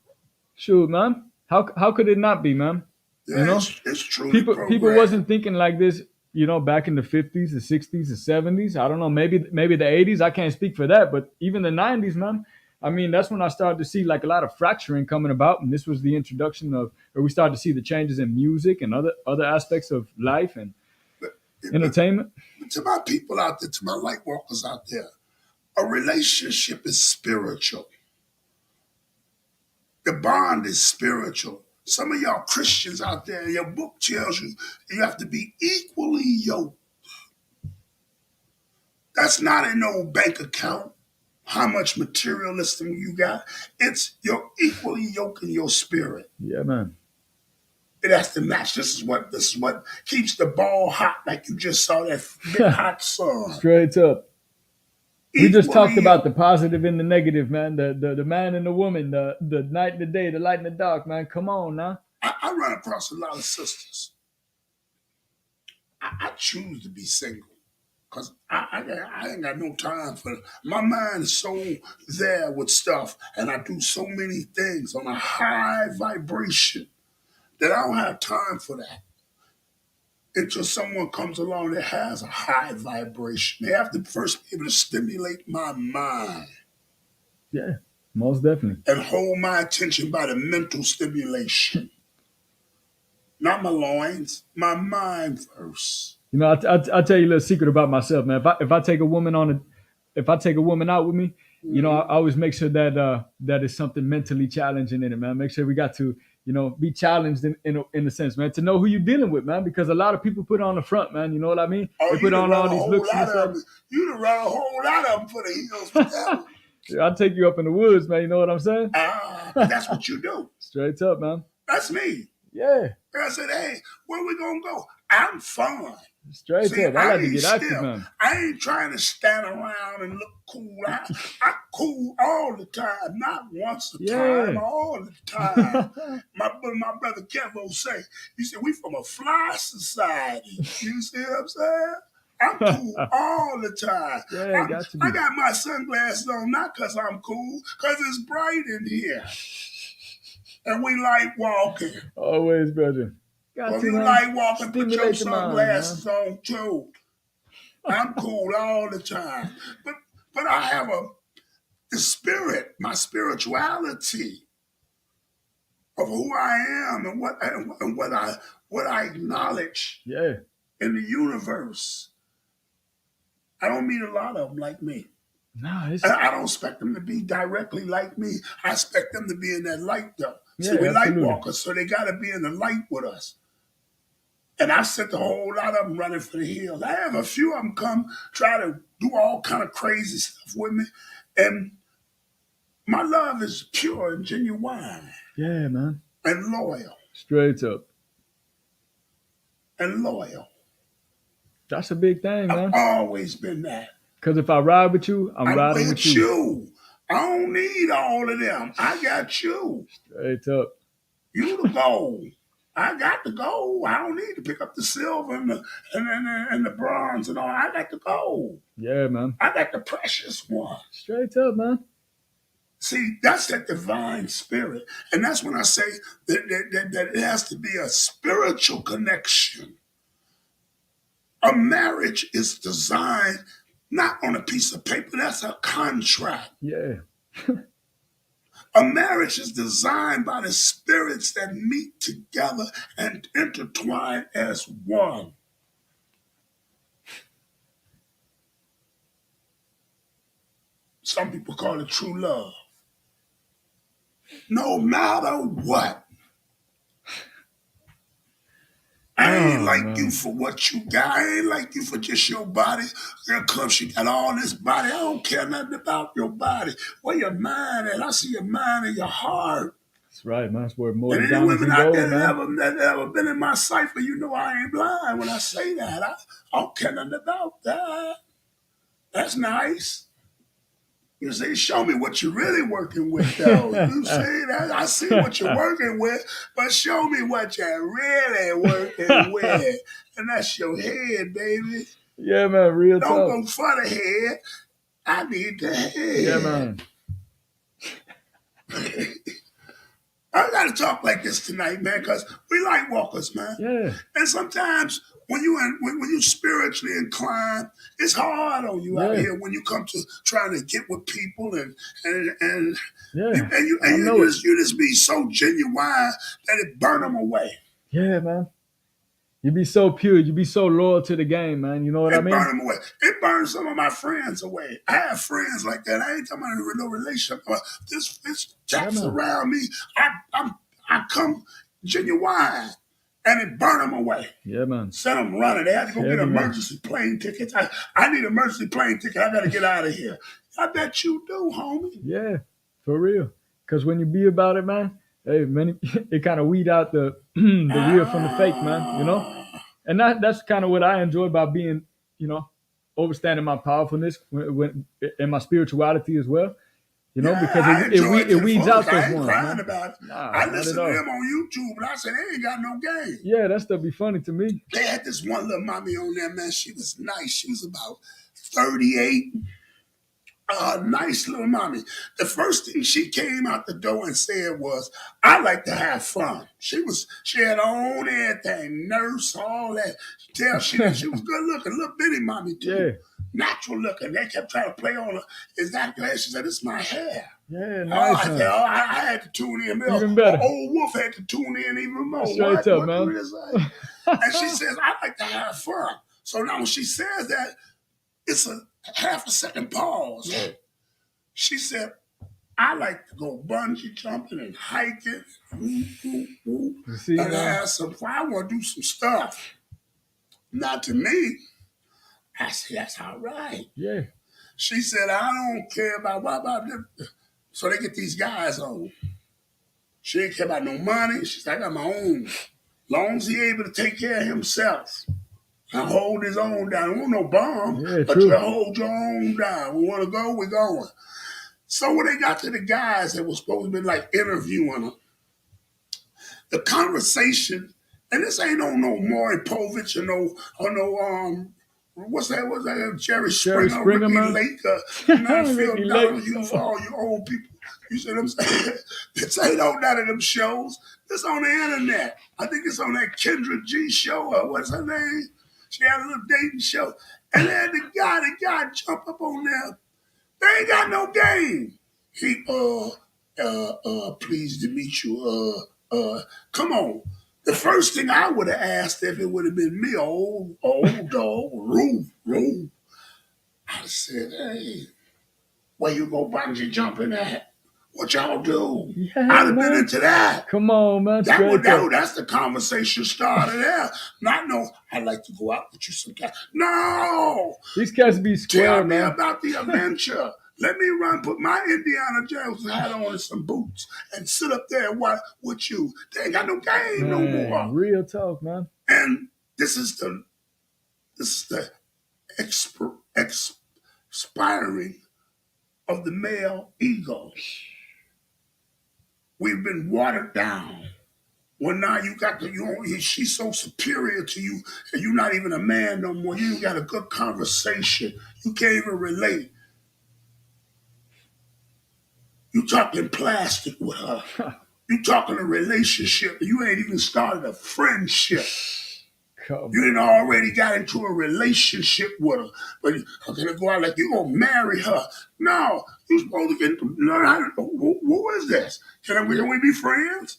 Shoot, man. How could it not be, man? You Yeah, know, it's truly people programmed. wasn't thinking like this, you know, back in the 50s, the 60s, the 70s. I don't know, maybe the 80s. I can't speak for that, but even the 90s, man. I mean, that's when I started to see like a lot of fracturing coming about, and this was the introduction of, or we started to see the changes in music and other aspects of life and But, but, entertainment. but to my people out there, to my light walkers out there, a relationship is spiritual. The bond is spiritual. Some of y'all Christians out there, your book tells you you have to be equally yoked. That's not in no bank account. How much materialism you got? It's you're equally yoked in your spirit. Yeah, man. It has to match. This is what keeps the ball hot, like you just saw that big hot sun. Straight up. We just talked Equally about the yoked. positive and the negative, man. The man and the woman, the night and the day, the light and the dark, man. Come on now. I run across a lot of sisters. I choose to be single because I ain't got no time for it. My mind is so there with stuff, and I do so many things on a high vibration that I don't have time for that. Until someone comes along that has a high vibration. They have to first be able to stimulate my mind. Yeah, most definitely. and hold my attention by the mental stimulation. Not my loins, my mind first. You know, I tell you a little secret about myself, man. If I take a woman on a if I take a woman out with me, you know, Mm-hmm. I always make sure that that is something mentally challenging in it, man. Make sure we got to, you know, be challenged in a sense, man, to know who you're dealing with, man. Because a lot of people put it on the front, man. You know what I mean? Oh, They put you done on run all a these whole looks and lot stuff. of them. You done run a whole lot of them for the hills with that one. I'll take you up in the woods, man. You know what I'm saying? Ah, 'cause that's what you do. Straight up, man. That's me. Yeah, And I said, hey, where we gonna go? I'm fun. straight See, up. I I like to ain't get active, stiff. man. I ain't trying to stand around and look cool. I cool all the time, not once a time, Yeah. all the time. My brother Kevo say, he said, we from a fly society. You see what I'm saying? I'm cool all the time. Yeah, got to I be. got my sunglasses on not because I'm cool, because it's bright in here. And we like walking. Always, brother. Got Well, to, you man. like walking, put your Stimulate the mind, man. sunglasses on too. I'm cool all the time. But I have the spirit, my spirituality of who I am and what I acknowledge Yeah. in the universe. I don't meet a lot of them like me. No, And it's I don't expect them to be directly like me. I expect them to be in that light though. See, yeah, we light absolutely. walkers, so they gotta be in the light with us. And I sent a whole lot of them running for the hills. I have a few of them come try to do all kind of crazy stuff with me. And my love is pure and genuine Yeah, man. and loyal Straight up. and loyal. That's a big thing, I've man. always been that. Because if I ride with you, I'm I'm riding with with you. you. I don't need all of them. I got you. Straight up. You the gold. I got the gold. I don't need to pick up the silver and the bronze and all. I got the gold. Yeah, man. I got the precious one. Straight up, man. See, that's that divine spirit. And that's when I say that it has to be a spiritual connection. A marriage is designed not on a piece of paper, that's a contract. Yeah. A marriage is designed by the spirits that meet together and intertwine as one. Some people call it true love. No matter what, I ain't Oh, like you man. for what you got. I ain't like you for just your body. Girl, come, she got all this body. I don't care nothing about your body. Where your mind at? I see your mind and your heart. That's right, man. It's worth more And than any diamonds women and out gold, there man. that ever been in my cipher, you know I ain't blind when I say that. I don't care nothing about that. That's nice. You say, show me what you're really working with, though. You say that I see what you're working with, but show me what you're really working with. And that's your head, baby. Yeah, man. Real Don't talk. go for the head. I need the Yeah, head. man. I gotta talk like this tonight, man, because we like walkers, man. Yeah. And sometimes when you spiritually inclined, it's hard on you out Yeah. here when you come to trying to get with people and Yeah. I you know it. you just be so genuine that it burn them away. Yeah, man. You be so pure. You be so loyal to the game, man. You know what I It burn mean? them away. It burns some of my friends away. I have friends like that. I ain't talking about no relationship. This Yeah, chaps man. around me. I come genuine, and it burn them away. Yeah, man. Send them running. They had to go get Heavy, man. emergency plane tickets. I need emergency plane ticket. I got to get out of here. I bet you do, homie. Yeah, for real. Because when you be about it, man, hey, man, it kind of weed out the the real from the fake, man. You know, Ah, and that's kind of what I enjoy about being, you know, overstanding my powerfulness and my spirituality as well. You know, yeah, because I enjoy it it to the weeds fullest. out those I ain't ones, crying man. about it. Nah, I not at listen to all. them on YouTube, and I said they ain't got no game. Yeah, that stuff be funny to me. They had this one little mommy on there, man. She was nice. She was about 38. Nice little mommy. The first thing she came out the door and said was, I like to have fun. She had her own everything, nurse, all that. Tell she was good looking, little bitty mommy too. Yeah, Natural looking. They kept trying to play on her. Is that glad? She said, it's my hair. Yeah, Oh, nice, I said, man. oh, I had to tune in. Even An better. old wolf had to tune in even more. Straight What? up, What do man. you say? And she says, I like to have fun. So now when she says that, it's a half a second pause. Yeah. She said, I like to go bungee jumping and hiking, You see, and man. have some fun. I want to do some stuff. Not to me. I said, that's all right. Yeah. She said, I don't care about them. So they get these guys on. She didn't care about no money. She said, I got my own. Long as he able to take care of himself and hold his own down. There won't no bomb, Yeah, but you true. hold your own down. We want to go, we're going. So when they got to the guys that was supposed to be like interviewing them, the conversation, and this ain't no Maury Povich or no what's that Jerry Jerry Springer, Springer, Ricky man. Lake, none Phil Ricky Lake. Donahue for all you old people. You see what I'm saying? This ain't on none of them shows. This on the internet. I think it's on that Kendra G show or what's her name? She had a little dating show. And then the guy jump up on there. They ain't got no game. He pleased to meet you. Come on. The first thing I would have asked if it would have been me, old dog, Roo. I said, hey, where you go bungee jumping at? What y'all do? Yeah, I'd have been man. into that. Come on, man. Straight up. That's the conversation started there. Not no, I'd like to go out with you some guys. No, These cats be square, tell me man. about the adventure. Let me put my Indiana Jones hat on and some boots and sit up there and watch with you. They ain't got no game no Man, more. real talk, man. And this is the expiring of the male ego. We've been watered down. Well, now you got she's so superior to you, and you're not even a man no more. You ain't got a good conversation. You can't even relate. You talking plastic with her. You talking a relationship. You ain't even started a friendship. Come You on. ain't already got into a relationship with her. But I'm gonna go out like you gonna marry her. No, you supposed to learn how to. Who is this? Can we be friends?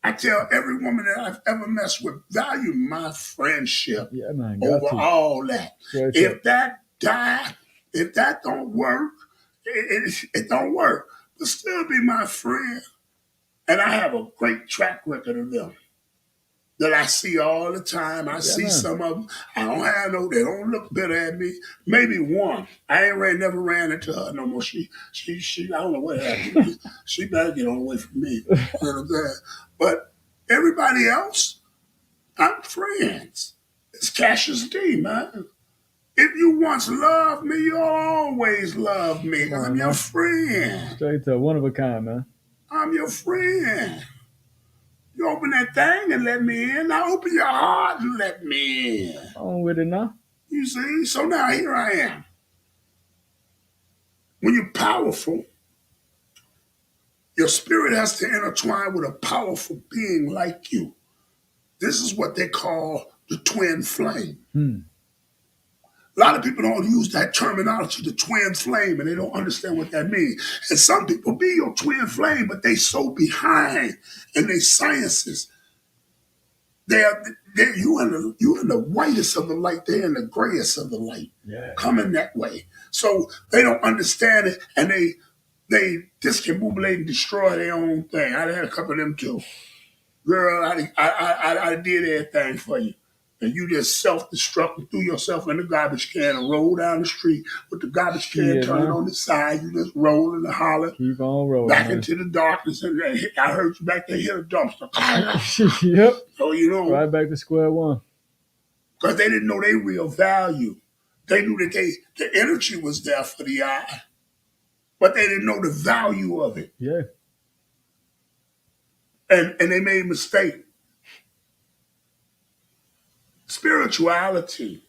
I tell every woman that I've ever messed with, value my friendship Yeah, man. Got over to. all that. Straight up. If that die, if that don't work, it don't work. But still be my friend. And I have a great track record of them that I see all the time. I Yeah, see man. some of them. I don't have no. They don't look better at me. Maybe one. I never ran into her no more. She. I don't know what happened. She better get on away from me. You know what I'm saying? But everybody else, I'm friends. It's Cassius D, man. If you once loved me, you'll always love me Come because on, I'm your man. friend. Straight up. One of a kind, man. I'm your friend. You open that thing and let me in. Now open your heart and let me in. On with it now. You see? So now here I am. When you're powerful, your spirit has to intertwine with a powerful being like you. This is what they call the twin flame. Hmm. A lot of people don't use that terminology, the twin flame, and they don't understand what that means. And some people be your twin flame, but they so behind in their sciences. You in the whitest of the light. They're in the grayest of the light. Yeah. Coming that way. So they don't understand it, and they discombobulate and destroy their own thing. I had a couple of them too. Girl, I did everything for you. And you just self-destruct and threw yourself in the garbage can and roll down the street with the garbage can Shit, turning man. on the side. You just roll and holler Keep on rolling, back man. into the darkness. And I heard you back there hit a dumpster. Yep. So, Right back to square one. because they didn't know their real value. They knew that the energy was there for the eye, but they didn't know the value of it. Yeah. And they made a mistake. Spirituality,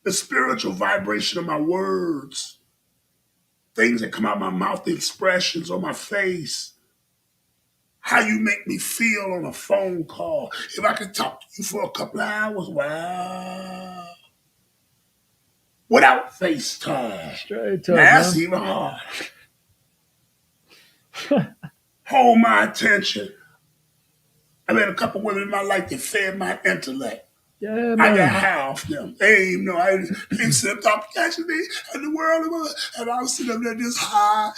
the spiritual vibration of my words, things that come out of my mouth, the expressions on my face, how you make me feel on a phone call. If I could talk to you for a couple of hours, wow. Without FaceTime. Straight Now up, that's man. even hard. hold my attention. I met a couple women in my life that fed my intellect. Yeah, I got man. high off them. They didn't even know. I didn't sit up top catching me in the world. And I was sitting up there just high.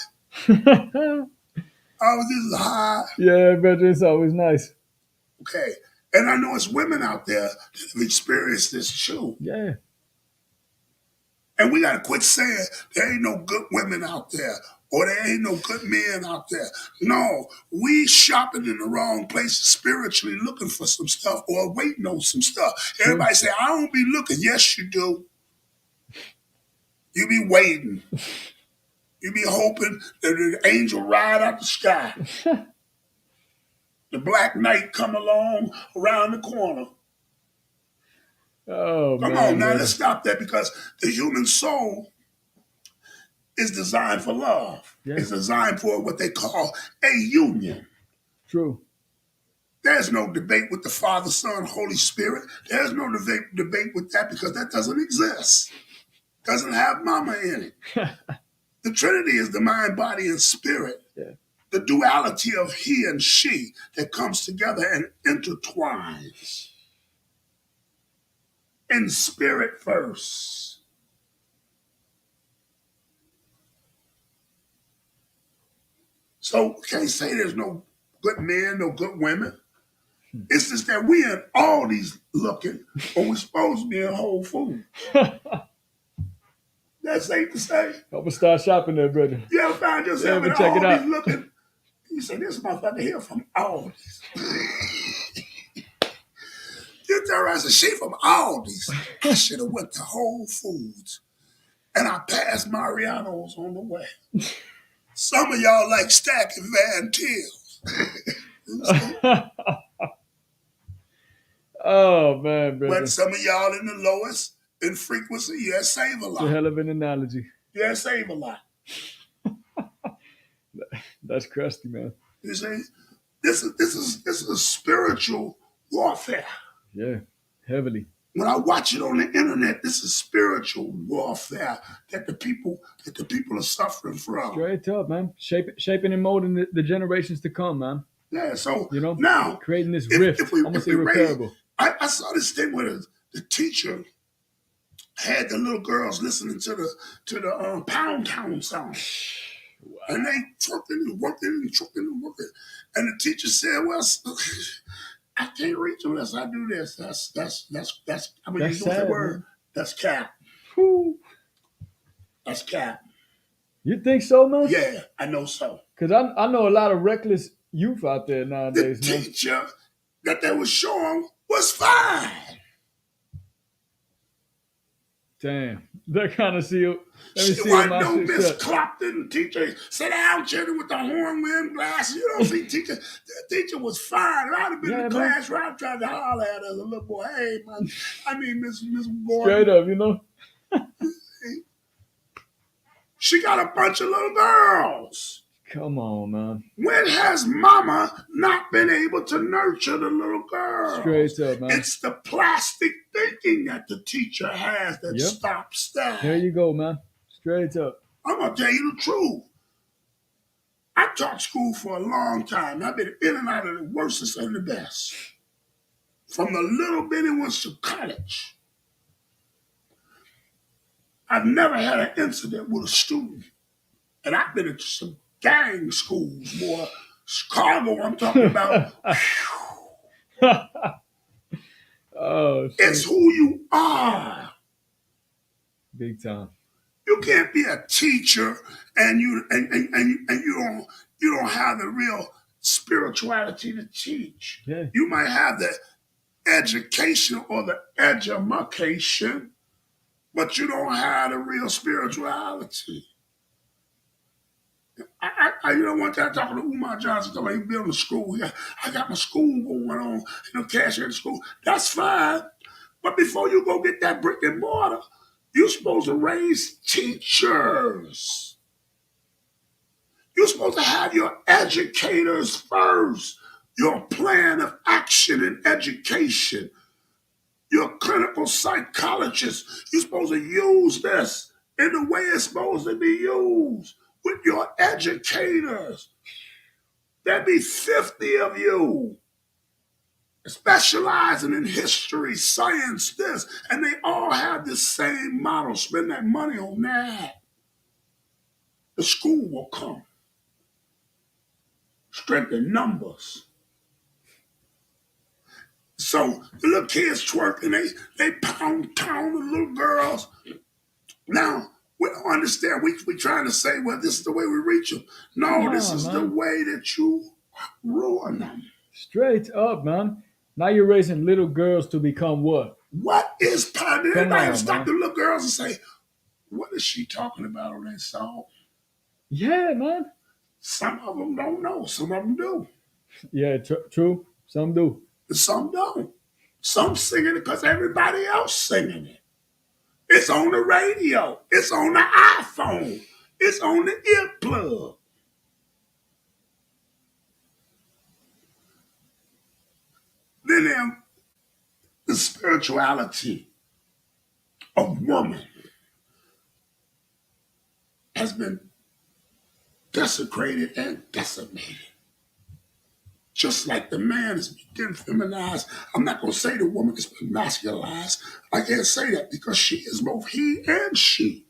I was just high. Yeah, brother, it's always nice. Okay. And I know it's women out there that have experienced this too. Yeah, And we got to quit saying there ain't no good women out there or there ain't no good men out there. No, we shopping in the wrong places spiritually looking for some stuff or waiting on some stuff. true. Everybody say, I don't be looking. Yes, you do. You be waiting. You be hoping that the angel ride out the sky. The black knight come along around the corner. Oh, Come on man, now, brother. let's stop that because the human soul is designed for love. Yeah, It's designed for what they call a union. true. There's no debate with the Father, Son, Holy Spirit. There's no debate with that because that doesn't exist. Doesn't have mama in it. The Trinity is the mind, body, and spirit. Yeah. The duality of he and she that comes together and intertwines in spirit first. So we can't say there's no good men, no good women. It's just that we in all these looking when we're supposed to be in Whole Foods. That's safe to say. I'm gonna start shopping there, brother. You ever find Yeah, yourself in but check it all these out. looking? You say, this motherfucker here from Aldi's. You turn around and say, she from Aldi's. I should have went to Whole Foods. And I passed Mariano's on the way. Some of y'all like stacking Van Tills. Oh, man, brother. But some of y'all in the lowest in frequency, yeah, save a It's a lot. hell of an analogy. Yeah, save a lot. That's crusty, man. You see? This is a spiritual warfare. Yeah, heavily. When I watch it on the internet, this is spiritual warfare that the people are suffering from. Straight up, man. Shaping and molding the generations to come, man. Yeah, so You know, now creating this if, rift. if we I'm gonna if say we raise, repairable. I saw this thing where the teacher had the little girls listening to the Pound Town song. And they trucking and working and trucking and working. And the teacher said, well, I can't reach unless I do this. That's I mean, That's you know that sad, word? man. That's cap. Whew. That's cap. You think so, man? Yeah, I know so. Because I know a lot of reckless youth out there The nowadays, man. teacher that they was showing was fine. Damn. That kind of seal. Let me She seal wasn't my no shit Miss shut. Clopton teacher. Sit down, children, with the horn rimmed glasses. You don't see teacher. The teacher was fine. I'd have been Yeah, in the man. class right tried to holler at her as a little boy. Hey, man. I mean, Miss Straight Gordon. up, you know. She got a bunch of little girls. Come on, man. When has mama not been able to nurture the little girls? Straight up, man. It's the plastic thinking that the teacher has that Yep. stops that. There you go, man. Straight up. I'm going to tell you the truth. I taught school for a long time. I've been in and out of the worstest and the best. From the little bitty ones to college. I've never had an incident with a student. And I've been at some gang schools, boy. Chicago, I'm talking about. Oh, shit. It's who you are. Big time. You can't be a teacher and you don't have the real spirituality to teach. Yeah. You might have the education or the edumacation, but you don't have the real spirituality. You know, one time talking to Umar Johnson, talking about he building a school. I got my school going on, cashier at the school. That's fine. But before you go get that brick and mortar, you're supposed to raise teachers. You're supposed to have your educators first, your plan of action in education, your clinical psychologist. You're supposed to use this in the way it's supposed to be used with your educators. There be 50 of you specializing in history, science, this, and they all have the same model. Spend that money on that. The school will come. Strength in numbers. So the little kids twerking, they pound town the little girls. Now, we don't understand. We trying to say, well, this is the way we reach them. No, this Nah, is the man. way that you ruin them. Straight up, man. Now you're raising little girls to become what? What is part? Did Come anybody ever on, stop man. the little girls and say, what is she talking about on that song? Yeah, man. Some of them don't know. Some of them do. Yeah, true. Some do. And some don't. Some singing it because everybody else singing it. It's on the radio. It's on the iPhone. It's on the earplug. Then the spirituality of woman has been desecrated and decimated. Just like the man has been feminized. I'm not going to say the woman has been masculized. I can't say that because she is both he and she.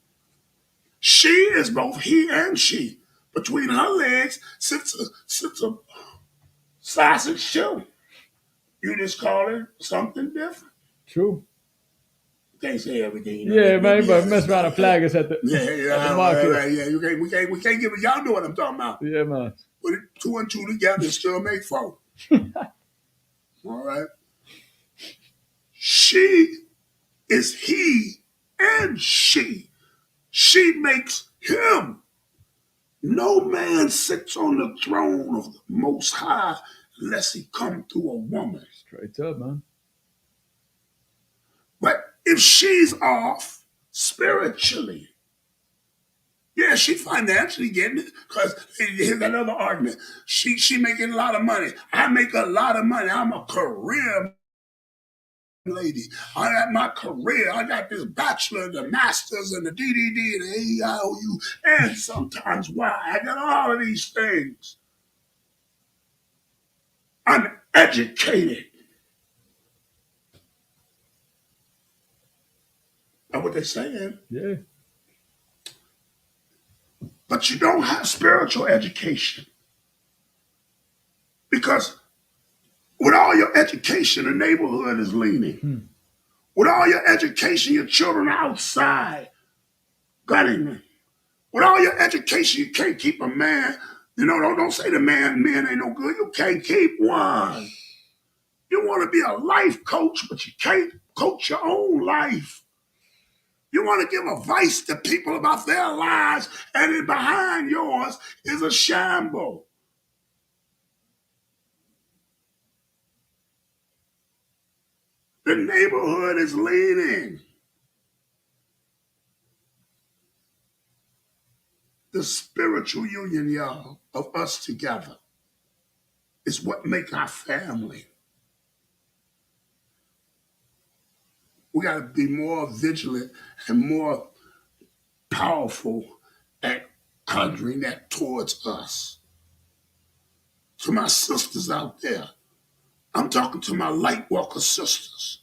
She is both he and she. Between her legs sits a sausage shoe. You just call it something different. True. Can't say everything. You know, Yeah, man. yeah, But mess around and flag us yeah, at the yeah, market. yeah. We can't give it. Y'all know what I'm talking about. Yeah, man. Put it two and two together and still make four. All right. She is he and she. She makes him. No man sits on the throne of the Most High unless he come through a woman. Straight up, man. But if she's off spiritually, yeah, she financially getting it. Because here's another argument. She making a lot of money. I make a lot of money. I'm a career lady. I got my career. I got this bachelor, the masters, and the DDD, and the AIOU, and sometimes why. I got all of these things. I'm educated. That's what they're saying. Yeah. But you don't have spiritual education. Because with all your education, the neighborhood is leaning. With all your education, your children are outside gunning. With all your education, you can't keep a man. You know, don't say the men ain't no good. You can't keep one. You want to be a life coach, but you can't coach your own life. You want to give advice to people about their lives, and then behind yours is a shamble. The neighborhood is leaning. The spiritual union, y'all, of us together is what make our family. We got to be more vigilant and more powerful at conjuring that towards us. To my sisters out there, I'm talking to my Lightwalker sisters.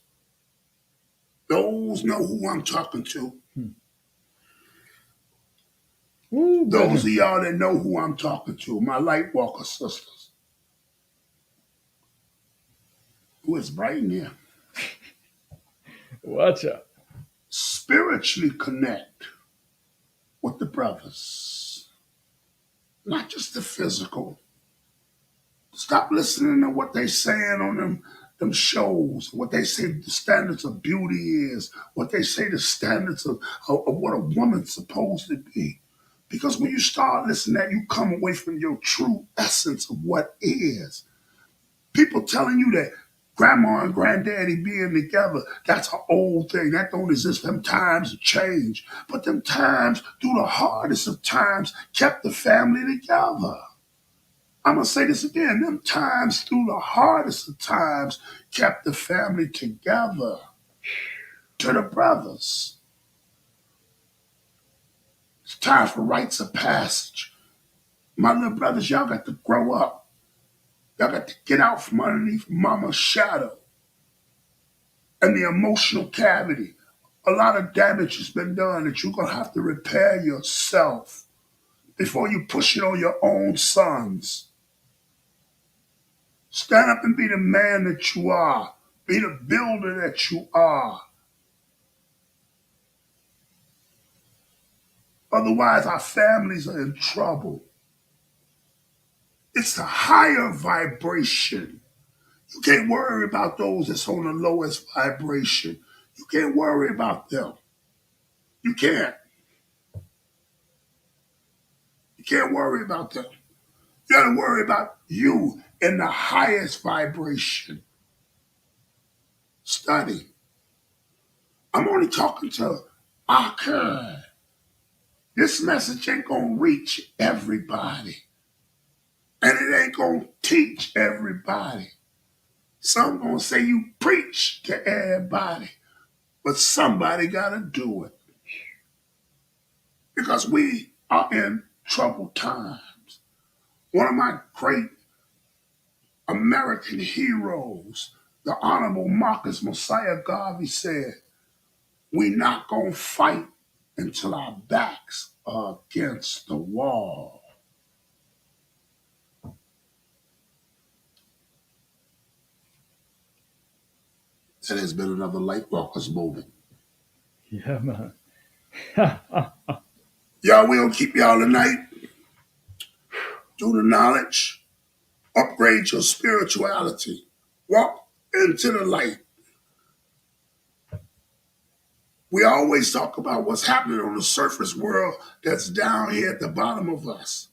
Those know who I'm talking to. Ooh, Those of y'all that know who I'm talking to, my Lightwalker sisters. Who is bright in here? watch out. Spiritually connect with the brothers. Not just the physical. Stop listening to what they saying on them shows, what they say the standards of beauty is, what they say the standards of what a woman's supposed to be. Because when you start listening to that, you come away from your true essence of what is. People telling you that grandma and granddaddy being together, that's an old thing. That don't exist. Them times have changed. But them times, through the hardest of times, kept the family together. I'm going to say this again. Them times, through the hardest of times, kept the family together. To the brothers. It's time for rites of passage. My little brothers, y'all got to grow up. Y'all got to get out from underneath mama's shadow and the emotional cavity. A lot of damage has been done that you're going to have to repair yourself before you push it on your own sons. Stand up and be the man that you are. Be the builder that you are. Otherwise, our families are in trouble. It's a higher vibration. You can't worry about those that's on the lowest vibration. You can't worry about them. You can't. You can't worry about them. You got to worry about you in the highest vibration. Study. I'm only talking to Akar. This message ain't going to reach everybody. And it ain't going to teach everybody. Some going to say you preach to everybody. But somebody got to do it. Because we are in troubled times. One of my great American heroes, the Honorable Marcus Mosiah Garvey, said, we not going to fight until our backs are against the wall. That has been another Lightwalkers moment. Yeah, man. Y'all, we going to keep y'all tonight. Do the knowledge. Upgrade your spirituality. Walk into the light. We always talk about what's happening on the surface world that's down here at the bottom of us.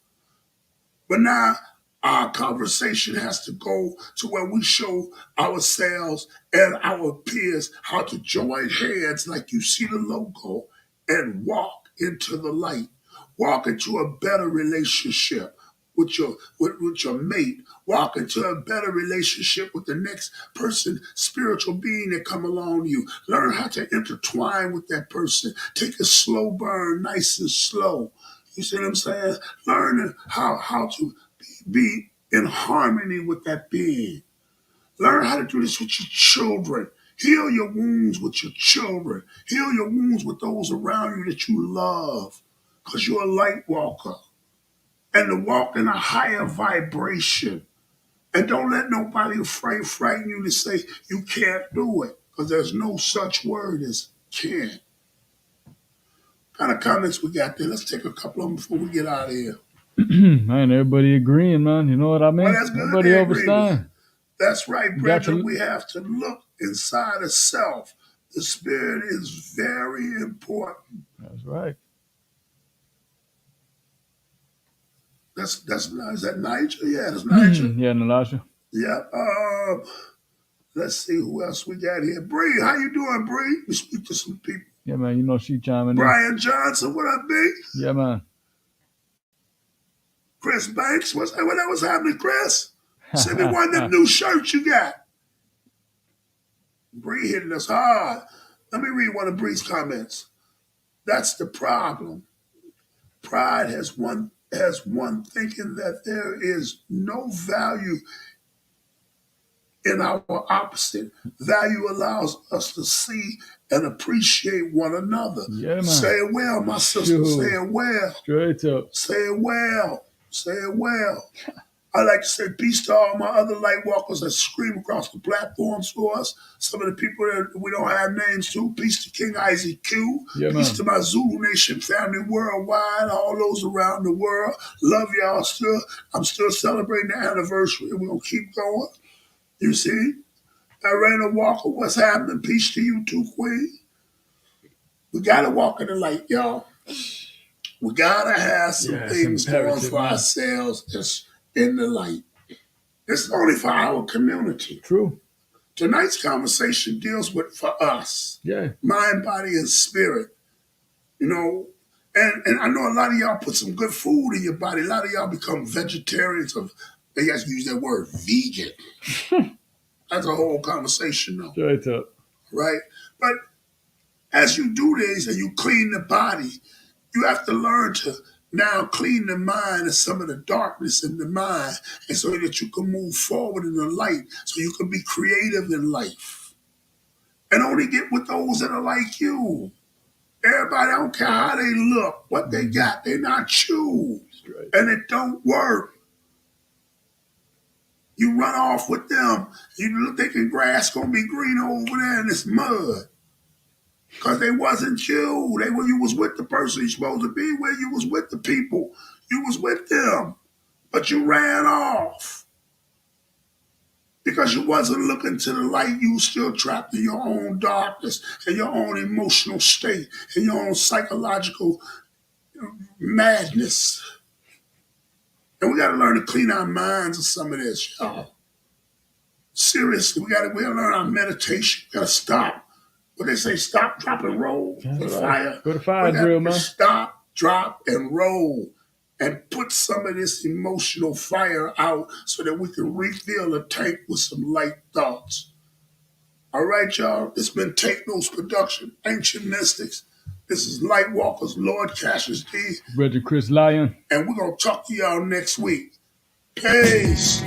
But now our conversation has to go to where we show ourselves and our peers how to join hands like you see the logo and walk into the light. Walk into a better relationship with your mate. Walk into a better relationship with the next person, spiritual being that come along you. Learn how to intertwine with that person. Take a slow burn, nice and slow. You see what I'm saying? Learn how to be in harmony with that being. Learn how to do this with your children. Heal your wounds with your children. Heal your wounds with those around you that you love. Because you're a light walker. And to walk in a higher vibration. And don't let nobody frighten you to say you can't do it. Because there's no such word as can't. What kind of comments we got there? Let's take a couple of them before we get out of here. Man, everybody agreeing, man. You know what I Well, mean? that's good. Everybody They agree. understand. That's right, You got brethren. to. We have to look inside of self. The spirit is very important. That's right. That's is that Nigel? Yeah, that's Nigel. Yeah, Nalasha. Yeah. Let's see who else we got here. Bree, how you doing, Bree? We speak to some people. Yeah, man. You know she chiming in. Brian Johnson, what up, B? Yeah, man. Chris Banks, what that was happening, Chris? Send me one of them new shirts you got. Bree hitting us hard. Let me read one of Bree's comments. That's the problem. Pride has one thinking that there is no value in our opposite. Value allows us to see and appreciate one another. Yeah, man. Say it well, my sister. Sure. Say it well. Straight up. Say it well. Say it well. I like to say peace to all my other light walkers that scream across the platforms for us. Some of the people that we don't have names to. Peace to King Isaac Q. Yeah, Peace man. to my Zulu Nation family worldwide, all those around the world. Love y'all still. I'm still celebrating the anniversary. We're going to keep going. You see? Irena Walker, what's happening? Peace to you too, Queen. We got to walk in the light, y'all. We got to have some things going for ourselves that's in the light. It's only for our community. True. Tonight's conversation deals with for us. Yeah. Mind, body, and spirit. You know, and I know a lot of y'all put some good food in your body. A lot of y'all become vegetarians. They guys use that word vegan. That's a whole conversation though. Straight up. Right? But as you do this and you clean the body, you have to learn to Now clean the mind of some of the darkness in the mind, and so that you can move forward in the light, so you can be creative in life. And only get with those that are like you. Everybody, I don't care how they look, what they got, they not you. Right. And it don't work. You run off with them, you look thinking grass gonna be green over there in this mud. Because they wasn't you. You was with the person you're supposed to be with. You was with the people. You was with them. But you ran off. Because you wasn't looking to the light. You was still trapped in your own darkness, in your own emotional state, in your own psychological madness. And we gotta learn to clean our minds of some of this, y'all. Seriously, we gotta learn our meditation. We gotta stop. What they say, stop, drop, and roll for the fire. For the fire drill, man. Stop, drop, and roll. And put some of this emotional fire out so that we can refill the tank with some light thoughts. All right, y'all. It's been Take Notes Production, Ancient Mystics. This is Lightwalkers, Lord Cassius D. Brother Chris Lyon. And we're going to talk to y'all next week. Peace.